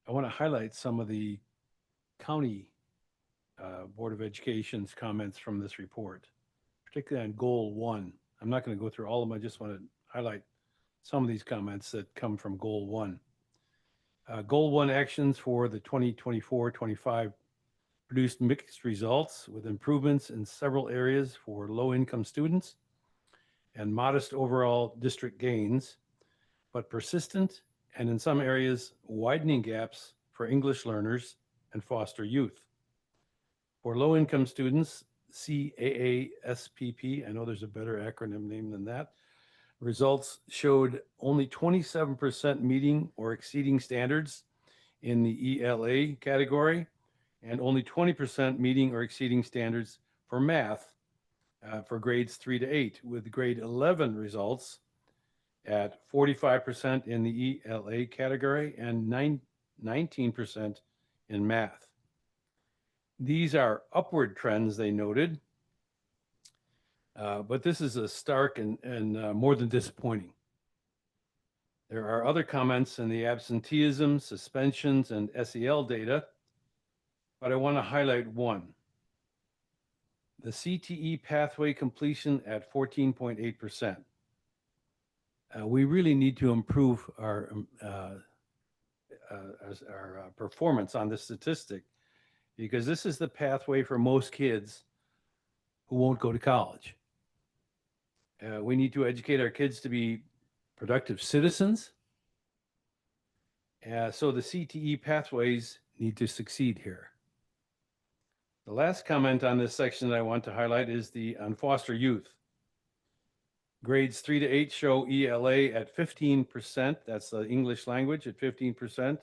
want to highlight some of the county Board of Education's comments from this report, particularly on Goal 1. I'm not going to go through all of them. I just want to highlight some of these comments that come from Goal 1. Goal 1 actions for the 2024-25 produced mixed results with improvements in several areas for low-income students and modest overall district gains, but persistent and in some areas widening gaps for English learners and foster youth. For low-income students, CAASPP, I know there's a better acronym name than that, results showed only 27% meeting or exceeding standards in the ELA category, and only 20% meeting or exceeding standards for math for grades 3 to 8, with grade 11 results at 45% in the ELA category and 19% in math. These are upward trends, they noted, but this is a stark and more than disappointing. There are other comments in the absenteeism, suspensions, and SEL data, but I want to highlight one. The CTE pathway completion at 14.8%. We really need to improve our performance on this statistic, because this is the pathway for most kids who won't go to college. We need to educate our kids to be productive citizens. So the CTE pathways need to succeed here. The last comment on this section that I want to highlight is on foster youth. Grades 3 to 8 show ELA at 15%. That's the English language at 15%,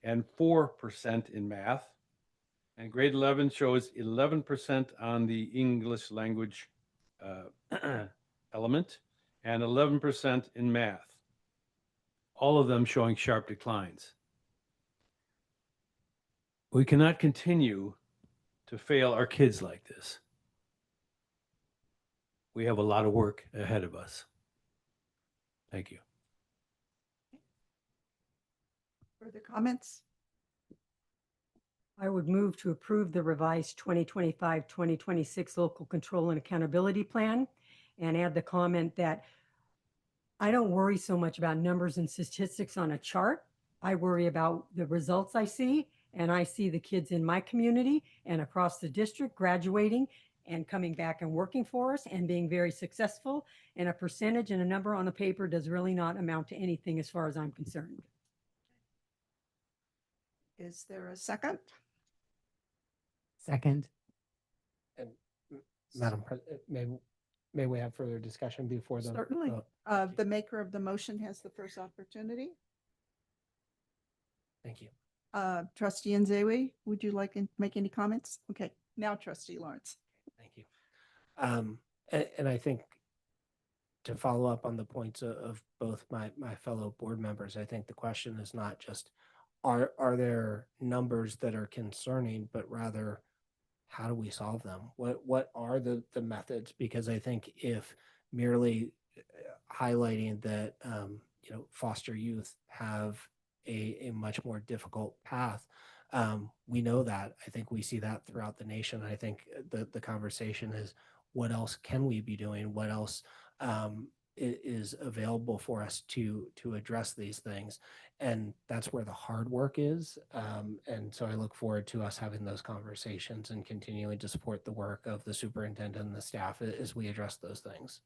and 4% in math. And grade 11 shows 11% on the English language element and 11% in math. All of them showing sharp declines. We cannot continue to fail our kids like this. We have a lot of work ahead of us. Thank you. Further comments? I would move to approve the revised 2025-2026 local control and accountability plan and add the comment that I don't worry so much about numbers and statistics on a chart. I worry about the results I see, and I see the kids in my community and across the district graduating and coming back and working for us and being very successful. And a percentage and a number on a paper does really not amount to anything as far as I'm concerned. Is there a second? Second. And Madam President, may we have further discussion before the Certainly. vote? The maker of the motion has the first opportunity. Thank you. Trustee Nzewe, would you like to make any comments? Okay, now Trustee Lawrence. Thank you. And I think to follow up on the points of both my fellow board members, I think the question is not just are there numbers that are concerning, but rather how do we solve them? What are the methods? Because I think if merely highlighting that foster youth have a much more difficult path, we know that. I think we see that throughout the nation. I think the conversation is, what else can we be doing? What else is available for us to address these things? And that's where the hard work is. And so I look forward to us having those conversations and continuing to support the work of the superintendent and the staff as we address those things.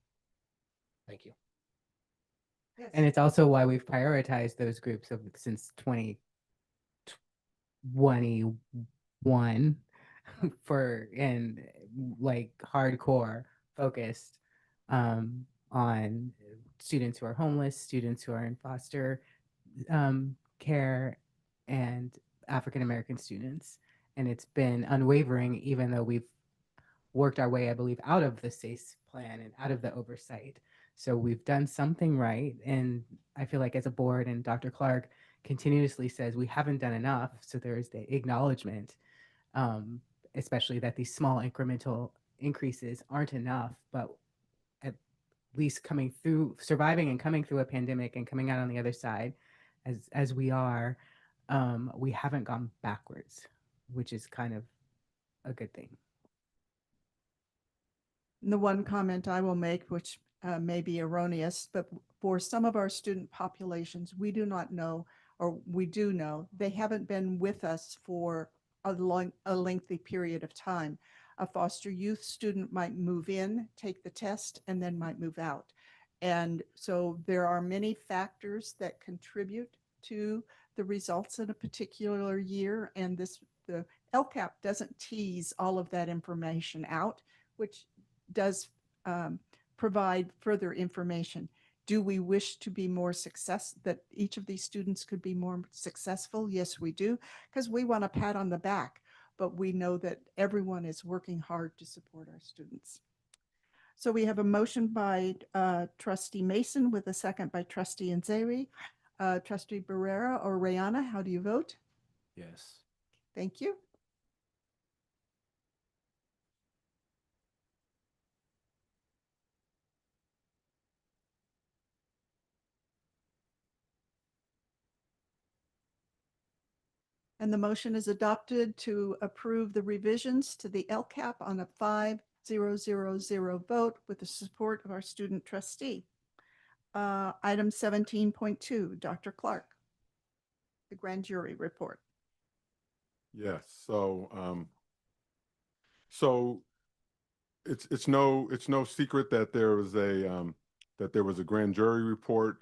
Thank you. Yes. And it's also why we've prioritized those groups since 2021 and like hardcore focused on students who are homeless, students who are in foster care, and African American students. And it's been unwavering, even though we've worked our way, I believe, out of the SACE plan and out of the oversight. So we've done something right. And I feel like as a board, and Dr. Clark continuously says we haven't done enough. So there is the acknowledgement, especially that these small incremental increases aren't enough, but at least coming through, surviving and coming through a pandemic and coming out on the other side as we are, we haven't gone backwards, which is kind of a good thing. And the one comment I will make, which may be erroneous, but for some of our student populations, we do not know, or we do know, they haven't been with us for a lengthy period of time. A foster youth student might move in, take the test, and then might move out. And so there are many factors that contribute to the results in a particular year. And the LCAP doesn't tease all of that information out, which does provide further information. Do we wish to be more that each of these students could be more successful? Yes, we do, because we want a pat on the back, but we know that everyone is working hard to support our students. So we have a motion by Trustee Mason with a second by Trustee Nzewi. Trustee Barrera or Rayana, how do you vote? Yes. Thank you. And the motion is adopted to approve the revisions to the LCAP on a 5-0-0-0 vote with the support of our student trustee. Item 17.2, Dr. Clark, the grand jury report. Yes. So it's no secret that there was a grand jury report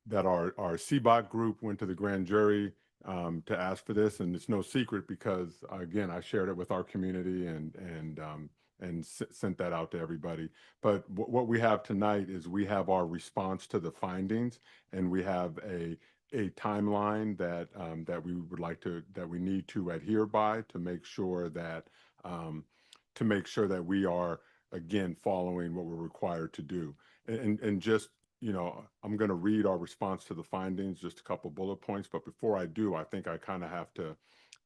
that our CBOC group went to the grand jury to ask for this, and it's no secret because again I shared it with our community and sent that out to everybody. But what we have tonight is we have our response to the findings, and we have a timeline that we need to adhere by to make sure that we are again following what we're required to do. And just, I'm going to read our response to the findings, just a couple bullet points. But before I do, I think I kind of have to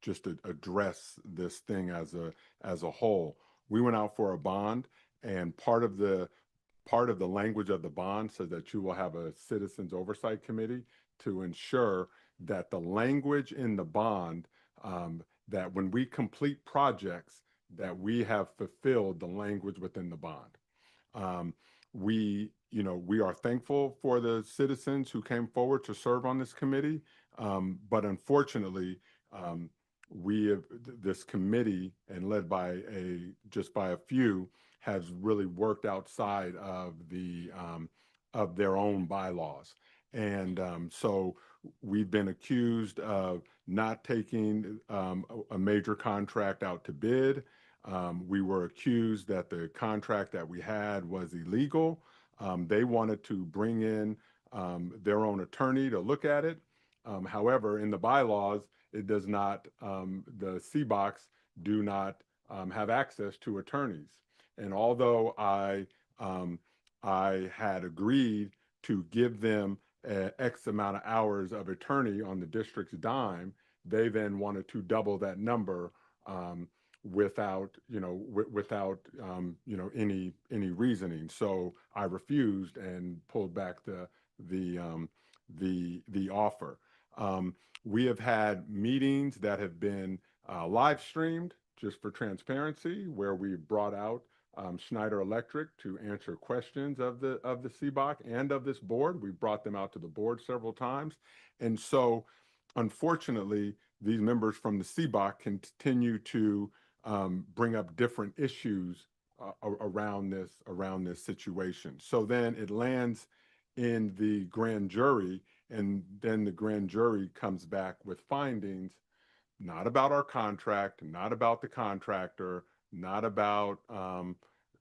just address this thing as a whole. We went out for a bond, and part of the language of the bond says that you will have a citizens oversight committee to ensure that the language in the bond, that when we complete projects, that we have fulfilled the language within the bond. We are thankful for the citizens who came forward to serve on this committee, but unfortunately, this committee, and led by a few, has really worked outside of their own bylaws, and so we've been accused of not taking a major contract out to bid. We were accused that the contract that we had was illegal. They wanted to bring in their own attorney to look at it. However, in the bylaws, it does not, the CBOCs do not have access to attorneys. And although I had agreed to give them X amount of hours of attorney on the district's dime, they then wanted to double that number without any reasoning. So I refused and pulled back the offer. We have had meetings that have been live streamed, just for transparency, where we brought out Schneider Electric to answer questions of the CBOC and of this board. We brought them out to the board several times. And so unfortunately, these members from the CBOC continue to bring up different issues around this situation. So then it lands in the grand jury, and then the grand jury comes back with findings, not about our contract, not about the contractor, not about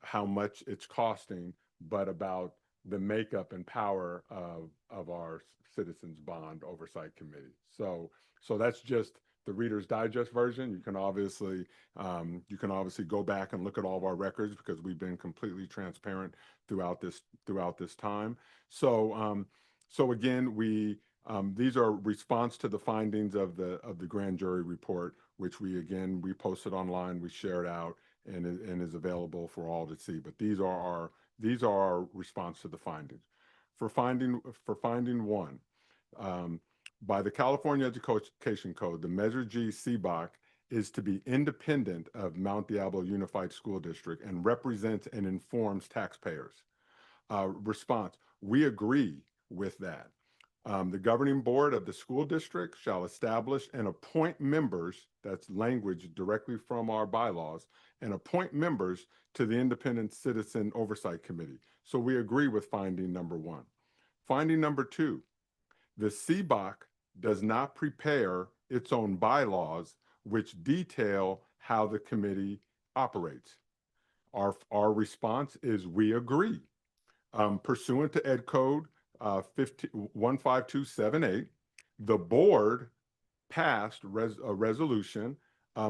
how much it's costing, but about the makeup and power of our Citizens Bond Oversight Committee. So that's just the Reader's Digest version. You can obviously go back and look at all of our records, because we've been completely transparent throughout this time. So So again, these are response to the findings of the grand jury report, which we posted online, we shared out, and is available for all to see. But these are our response to the findings. For finding one, by the California Education Code, the Measure G CBOC is to be independent of Mount Diablo Unified School District and represents and informs taxpayers. Response: we agree with that. The governing board of the school district shall establish and appoint members, that's language directly from our bylaws, and appoint members to the Independent Citizen Oversight Committee. So we agree with finding number one. Finding number two, the CBOC does not prepare its own bylaws which detail how the committee operates. Our response is we agree. Pursuant to Ed Code 15278, the board passed a resolution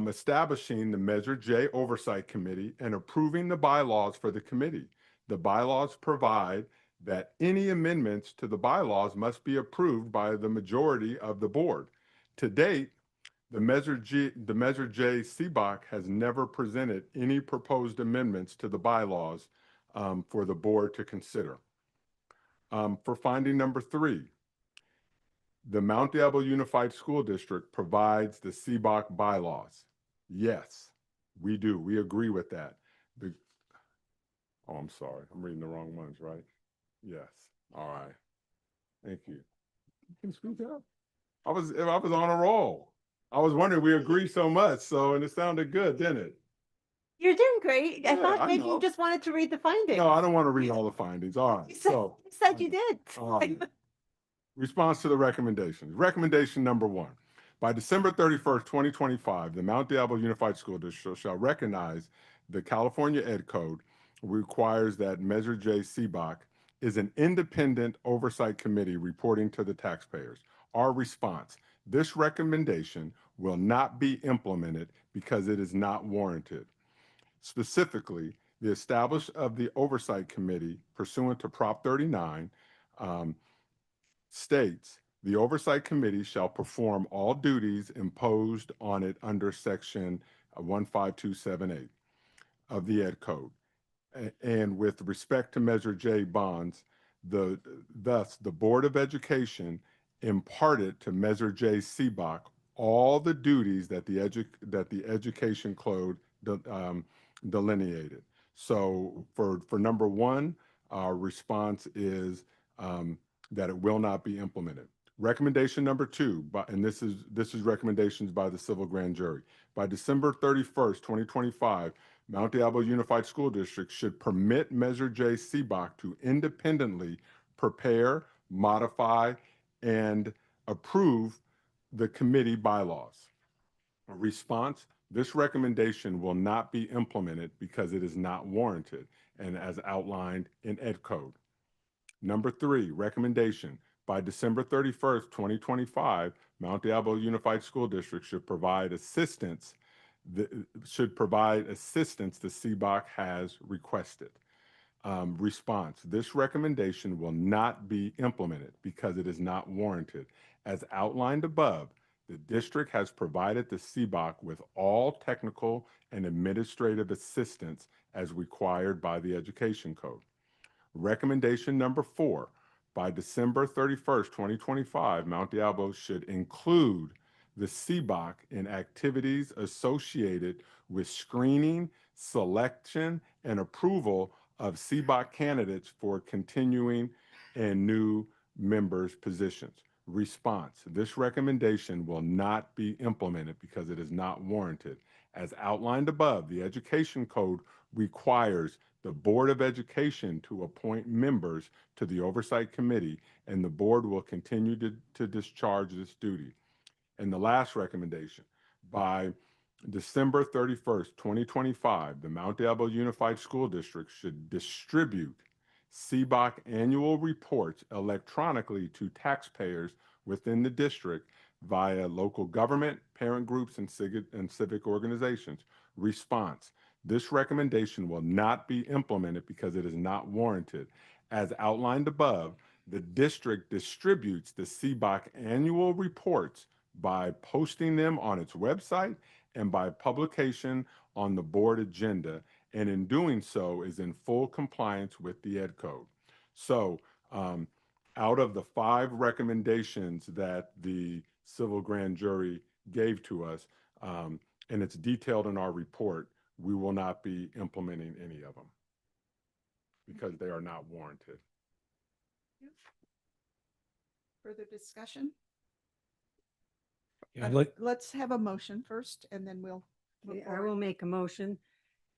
establishing the Measure J Oversight Committee and approving the bylaws for the committee. The bylaws provide that any amendments to the bylaws must be approved by the majority of the board. To date, the Measure J CBOC has never presented any proposed amendments to the bylaws for the board to consider. For finding number three, the Mount Diablo Unified School District provides the CBOC bylaws. Yes, we do. We agree with that. Oh, I'm sorry. I'm reading the wrong ones, right? Yes. All right. Thank you. You can speak up. I was on a roll. I was wondering, we agree so much, and it sounded good, didn't it? You're doing great. I Yeah, thought I maybe know. you just wanted to read the findings. No, I don't want to read all the findings. All right. You said you did. All right. Response to the recommendations. Recommendation number one. By December 31st, 2025, the Mount Diablo Unified School District shall recognize the California Ed Code requires that Measure J CBOC is an independent oversight committee reporting to the taxpayers. Our response: this recommendation will not be implemented because it is not warranted. Specifically, the establishment of the Oversight Committee pursuant to Prop 39 states, the Oversight Committee shall perform all duties imposed on it under Section 15278 of the Ed Code. And with respect to Measure J bonds, thus the Board of Education imparted to Measure J CBOC all the duties that the Education Code delineated. So for number one, our response is that it will not be implemented. Recommendation number two, and this is recommendations by the civil grand jury. By December 31st, 2025, Mount Diablo Unified School District should permit Measure J CBOC to independently prepare, modify, and approve the committee bylaws. A response: this recommendation will not be implemented because it is not warranted and as outlined in Ed Code. Number three, recommendation: by December 31st, 2025, Mount Diablo Unified School District should provide assistance the CBOC has requested. Response: this recommendation will not be implemented because it is not warranted. As outlined above, the district has provided the CBOC with all technical and administrative assistance as required by the Education Code. Recommendation number four, by December 31st, 2025, Mount Diablo should include the CBOC in activities associated with screening, selection, and approval of CBOC candidates for continuing and new members' positions. Response: this recommendation will not be implemented because it is not warranted. As outlined above, the Education Code requires the Board of Education to appoint members to the Oversight Committee, and the board will continue to discharge this duty. And the last recommendation: by December 31st, 2025, the Mount Diablo Unified School District should distribute CBOC annual reports electronically to taxpayers within the district via local government, parent groups, and civic organizations. Response: this recommendation will not be implemented because it is not warranted. As outlined above, The district distributes the CBOC annual reports by posting them on its website and by publication on the board agenda, and in doing so is in full compliance with the Ed Code. So out of the 5 recommendations that the civil grand jury gave to us, and it's detailed in our report, we will not be implementing any of them because they are not warranted. Further discussion? Yeah, I'd like, Let's have a motion first and then we'll. move Okay, I forward. will make a motion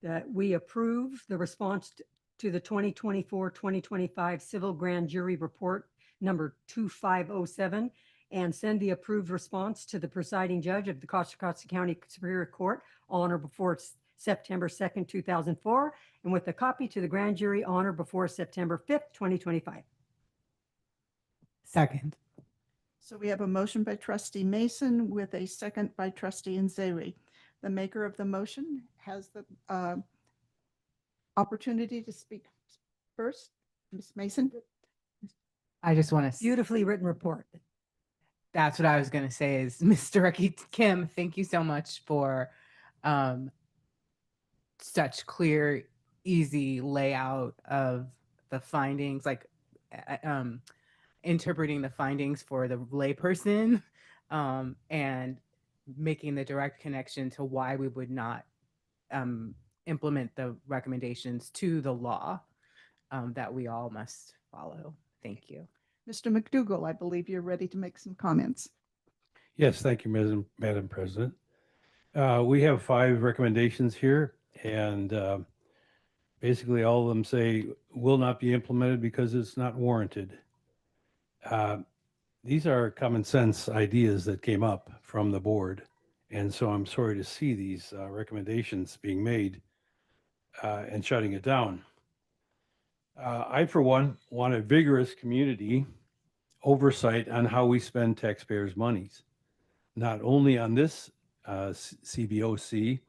that we approve the response to the 2024-2025 Civil Grand Jury Report number 2507 and send the approved response to the presiding judge of the Contra Costa County Superior Court on or before September 2nd, 2004, and with a copy to the grand jury on or before September 5th, 2025. Second. So we have a motion by trustee Mason with a second by trustee Nzewi. The maker of the motion has the opportunity to speak first. Ms. Mason? I just want to. Beautifully written report. That's what I was going to say is Mr. Ricky Kim, thank you so much for such clear, easy layout of the findings, like interpreting the findings for the layperson and making the direct connection to why we would not implement the recommendations to the law that we all must follow. Thank you. Mr. McDougall, I believe you're ready to make some comments. yes, thank you, Madam President. We have 5 recommendations here, and basically all of them say will not be implemented because it's not warranted. These are common sense ideas that came up from the board, and so I'm sorry to see these recommendations being made and shutting it down. I, for one, want a vigorous community oversight on how we spend taxpayers' monies, not only on this CBOC,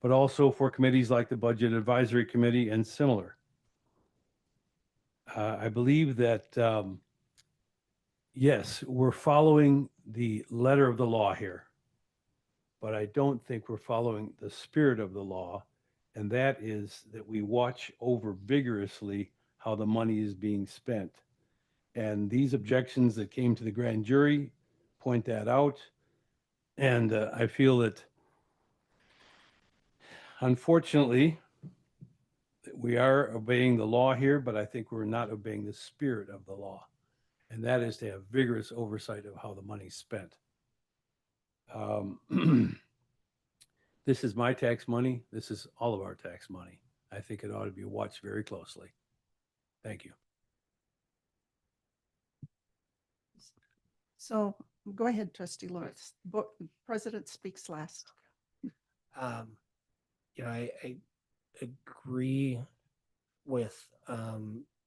but also for committees like the Budget Advisory Committee and similar. I believe that, yes, we're following the letter of the law here, but I don't think we're following the spirit of the law, and that is that we watch over vigorously how the money is being spent. And these objections that came to the grand jury point that out. And I feel that, unfortunately, we are obeying the law here, but I think we're not obeying the spirit of the law. And that is to have vigorous oversight of how the money's spent. This is my tax money. This is all of our tax money. I think it ought to be watched very closely. Thank you. So go ahead, trustee Lawrence. President speaks last. I agree with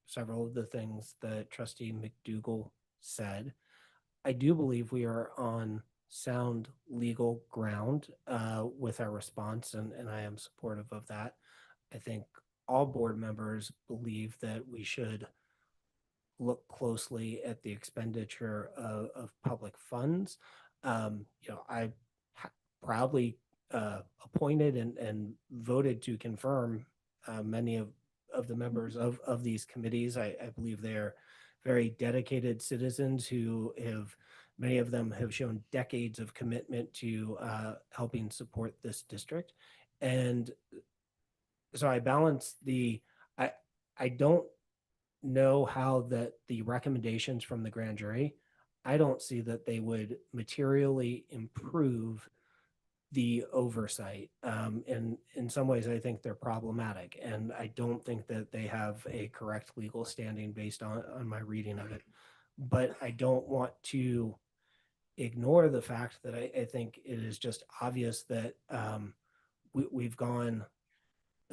several of the things that trustee McDougall said. I do believe we are on sound legal ground with our response, and I am supportive of that. I think all board members believe that we should look closely at the expenditure of public funds. I proudly appointed and voted to confirm many of the members of these committees. I believe they're very dedicated citizens who have, many of them have shown decades of commitment to helping support this district. And so I balance I don't know how that the recommendations from the grand jury, I don't see that they would materially improve the oversight. And in some ways, I think they're problematic. And I don't think that they have a correct legal standing based on my reading of it. But I don't want to ignore the fact that I think it is just obvious that we've gone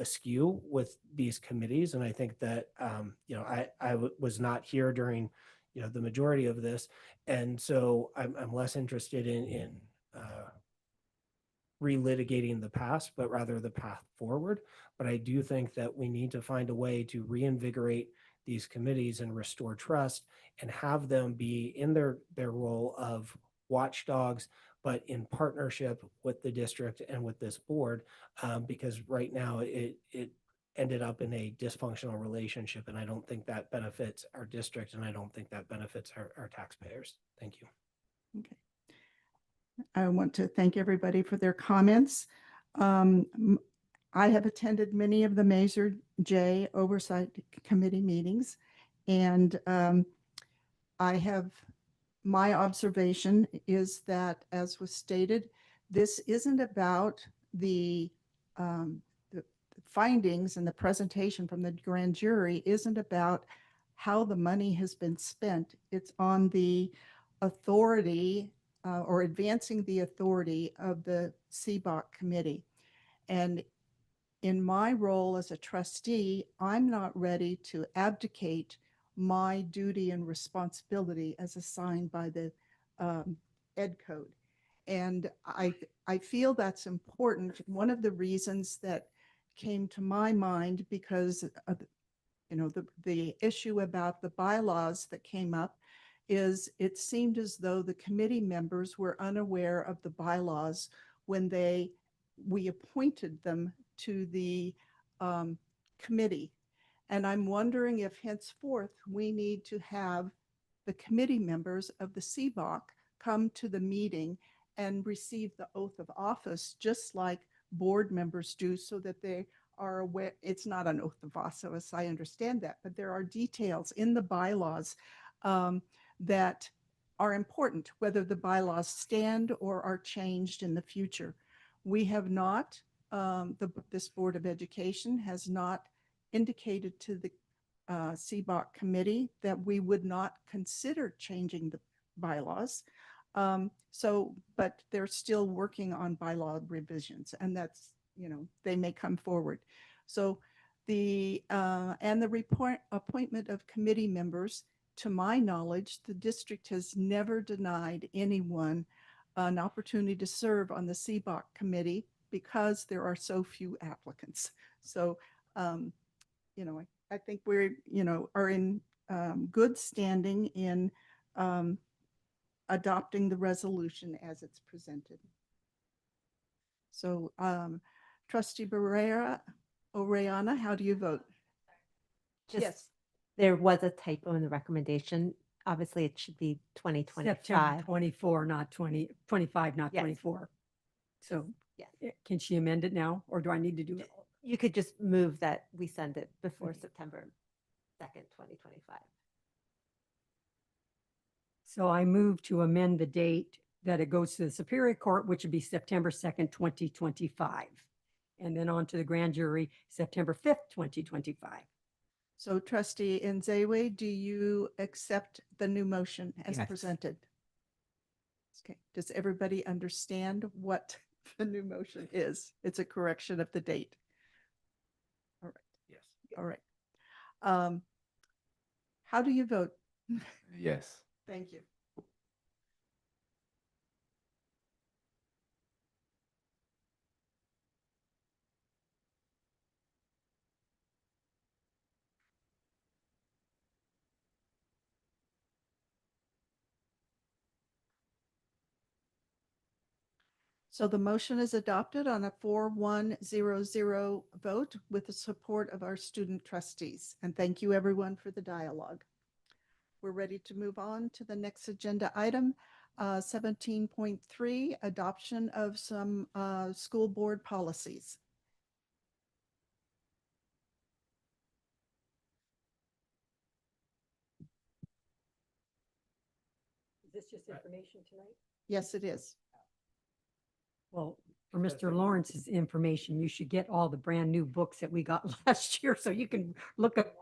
askew with these committees. And I think that, I was not here during, the majority of this. And so I'm less interested in relitigating the past, but rather the path forward. But I do think that we need to find a way to reinvigorate these committees and restore trust and have them be in their role of watchdogs, but in partnership with the district and with this board, because right now it ended up in a dysfunctional relationship, and I don't think that benefits our district, and I don't think that benefits our taxpayers. Thank you. Okay. I want to thank everybody for their comments. I have attended many of the Mazer J Oversight Committee meetings, and my observation is that, as was stated, this isn't about the findings and the presentation from the grand jury isn't about how the money has been spent. It's on the authority or advancing the authority of the CBOC committee. And in my role as a trustee, I'm not ready to abdicate my duty and responsibility as assigned by the Ed Code. And I feel that's important. One of the reasons that came to my mind, because of, the issue about the bylaws that came up, is it seemed as though the committee members were unaware of the bylaws when we appointed them to the committee. And I'm wondering if henceforth we need to have the committee members of the CBOC come to the meeting and receive the oath of office, just like board members do, so that they are aware. It's not an oath of office, I understand that, but there are details in the bylaws that are important, whether the bylaws stand or are changed in the future. We have not, this Board of Education has not indicated to the CBOC committee that we would not consider changing the bylaws. But they're still working on bylaw revisions, and that's, they may come forward. So the appointment of committee members, to my knowledge, the district has never denied anyone an opportunity to serve on the CBOC committee because there are so few applicants. So, I think we're, are in good standing in adopting the resolution as it's presented. So, Trustee Barrera, Oriana, how do you vote? Yes. There was a typo in the recommendation. Obviously, it should be September 2025. 24, not 25, not Yes. 24. So Yes. Can she amend it now, or do I need to do it? You could just move that we send it before September 2nd, 2025. So I move to amend the date that it goes to the Superior Court, which would be September 2nd, 2025. And then on to the grand jury, September 5th, 2025. So Trustee Nzewe, do you accept the new motion as Yes. presented? Okay. Does everybody understand what the new motion is? It's a correction of the date. All right. Yes. All right. How do you vote? Yes. Thank you. So the motion is adopted on a 4-1-0-0 vote with the support of our student trustees. And thank you everyone for the dialogue. We're ready to move on to the next agenda item, 17.3, adoption of some school board policies. Is this just information tonight? Yes, it is. Well, for Mr. Lawrence's information, you should get all the brand new books that we got last year, so you can look at.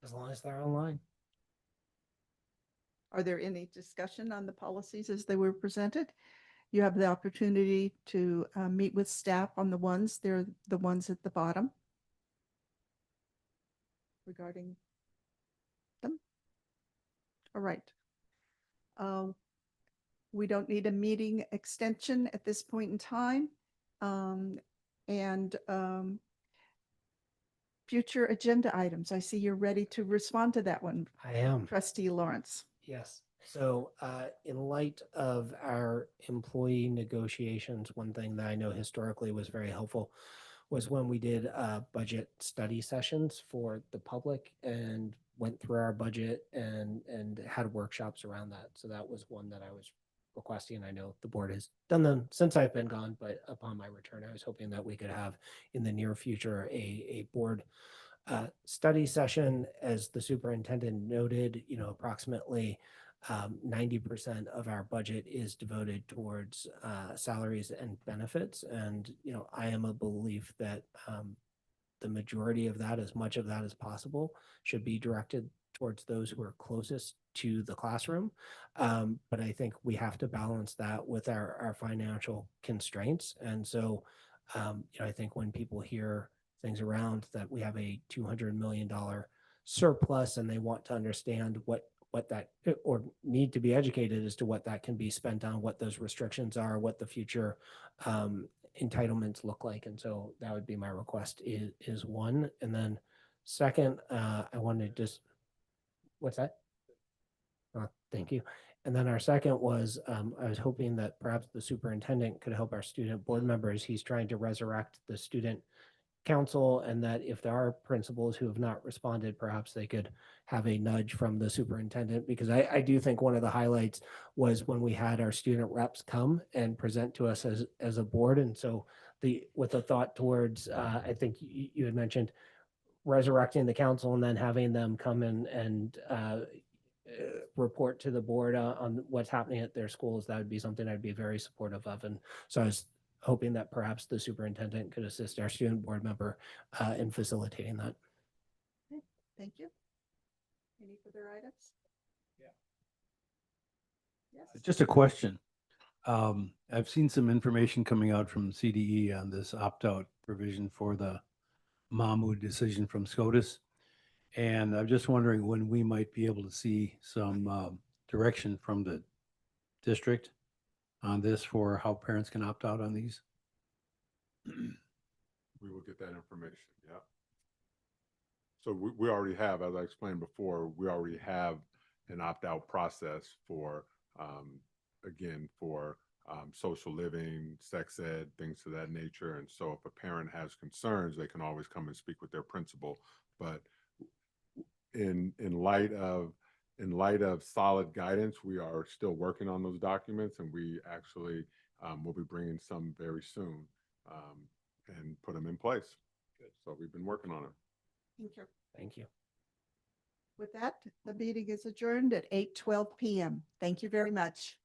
As long as they're online. Are there any discussion on the policies as they were presented? You have the opportunity to meet with staff on the ones. They're the ones at the bottom regarding them. All right. We don't need a meeting extension at this point in time. future agenda items. I see you're ready to respond to that one, I am. Trustee Lawrence. Yes. So, in light of our employee negotiations, one thing that I know historically was very helpful was when we did budget study sessions for the public and went through our budget and had workshops around that. So that was one that I was requesting. I know the board has done them since I've been gone, but upon my return, I was hoping that we could have in the near future a board study session. As the superintendent noted, approximately 90% of our budget is devoted towards salaries and benefits. And, I am a belief that the majority of that, as much of that as possible, should be directed towards those who are closest to the classroom. But I think we have to balance that with our financial constraints. And so, I think when people hear things around that we have a $200 million surplus and they want to understand what that, or need to be educated as to what that can be spent on, what those restrictions are, what the future entitlements look like. And so that would be my request is one. And then second, I wanted to just, what's that? Thank you. And then our second was, I was hoping that perhaps the superintendent could help our student board members. He's trying to resurrect the student council, and that if there are principals who have not responded, perhaps they could have a nudge from the superintendent, because I do think one of the highlights was when we had our student reps come and present to us as a board. And so with the thought towards, I think you had mentioned resurrecting the council and then having them come in and report to the board on what's happening at their schools, that would be something I'd be very supportive of. And so I was hoping that perhaps the superintendent could assist our student board member in facilitating that. Okay, thank you. Any further items? Yes. Just a question. I've seen some information coming out from CDE on this opt-out provision for the Mahmood decision from SCOTUS. And I'm just wondering when we might be able to see some direction from the district on this for how parents can opt out on these. We will get that information. Yeah. So we already have, as I explained before, we already have an opt-out process for, again, for social living, sex ed, things of that nature. And so if a parent has concerns, they can always come and speak with their principal. But in light of solid guidance, we are still working on those documents, and we actually will be bringing some very soon and put them in place. Good. So we've been working on it. Thank you. Thank you. With that, the meeting is adjourned at 8:12 p.m. Thank you very much.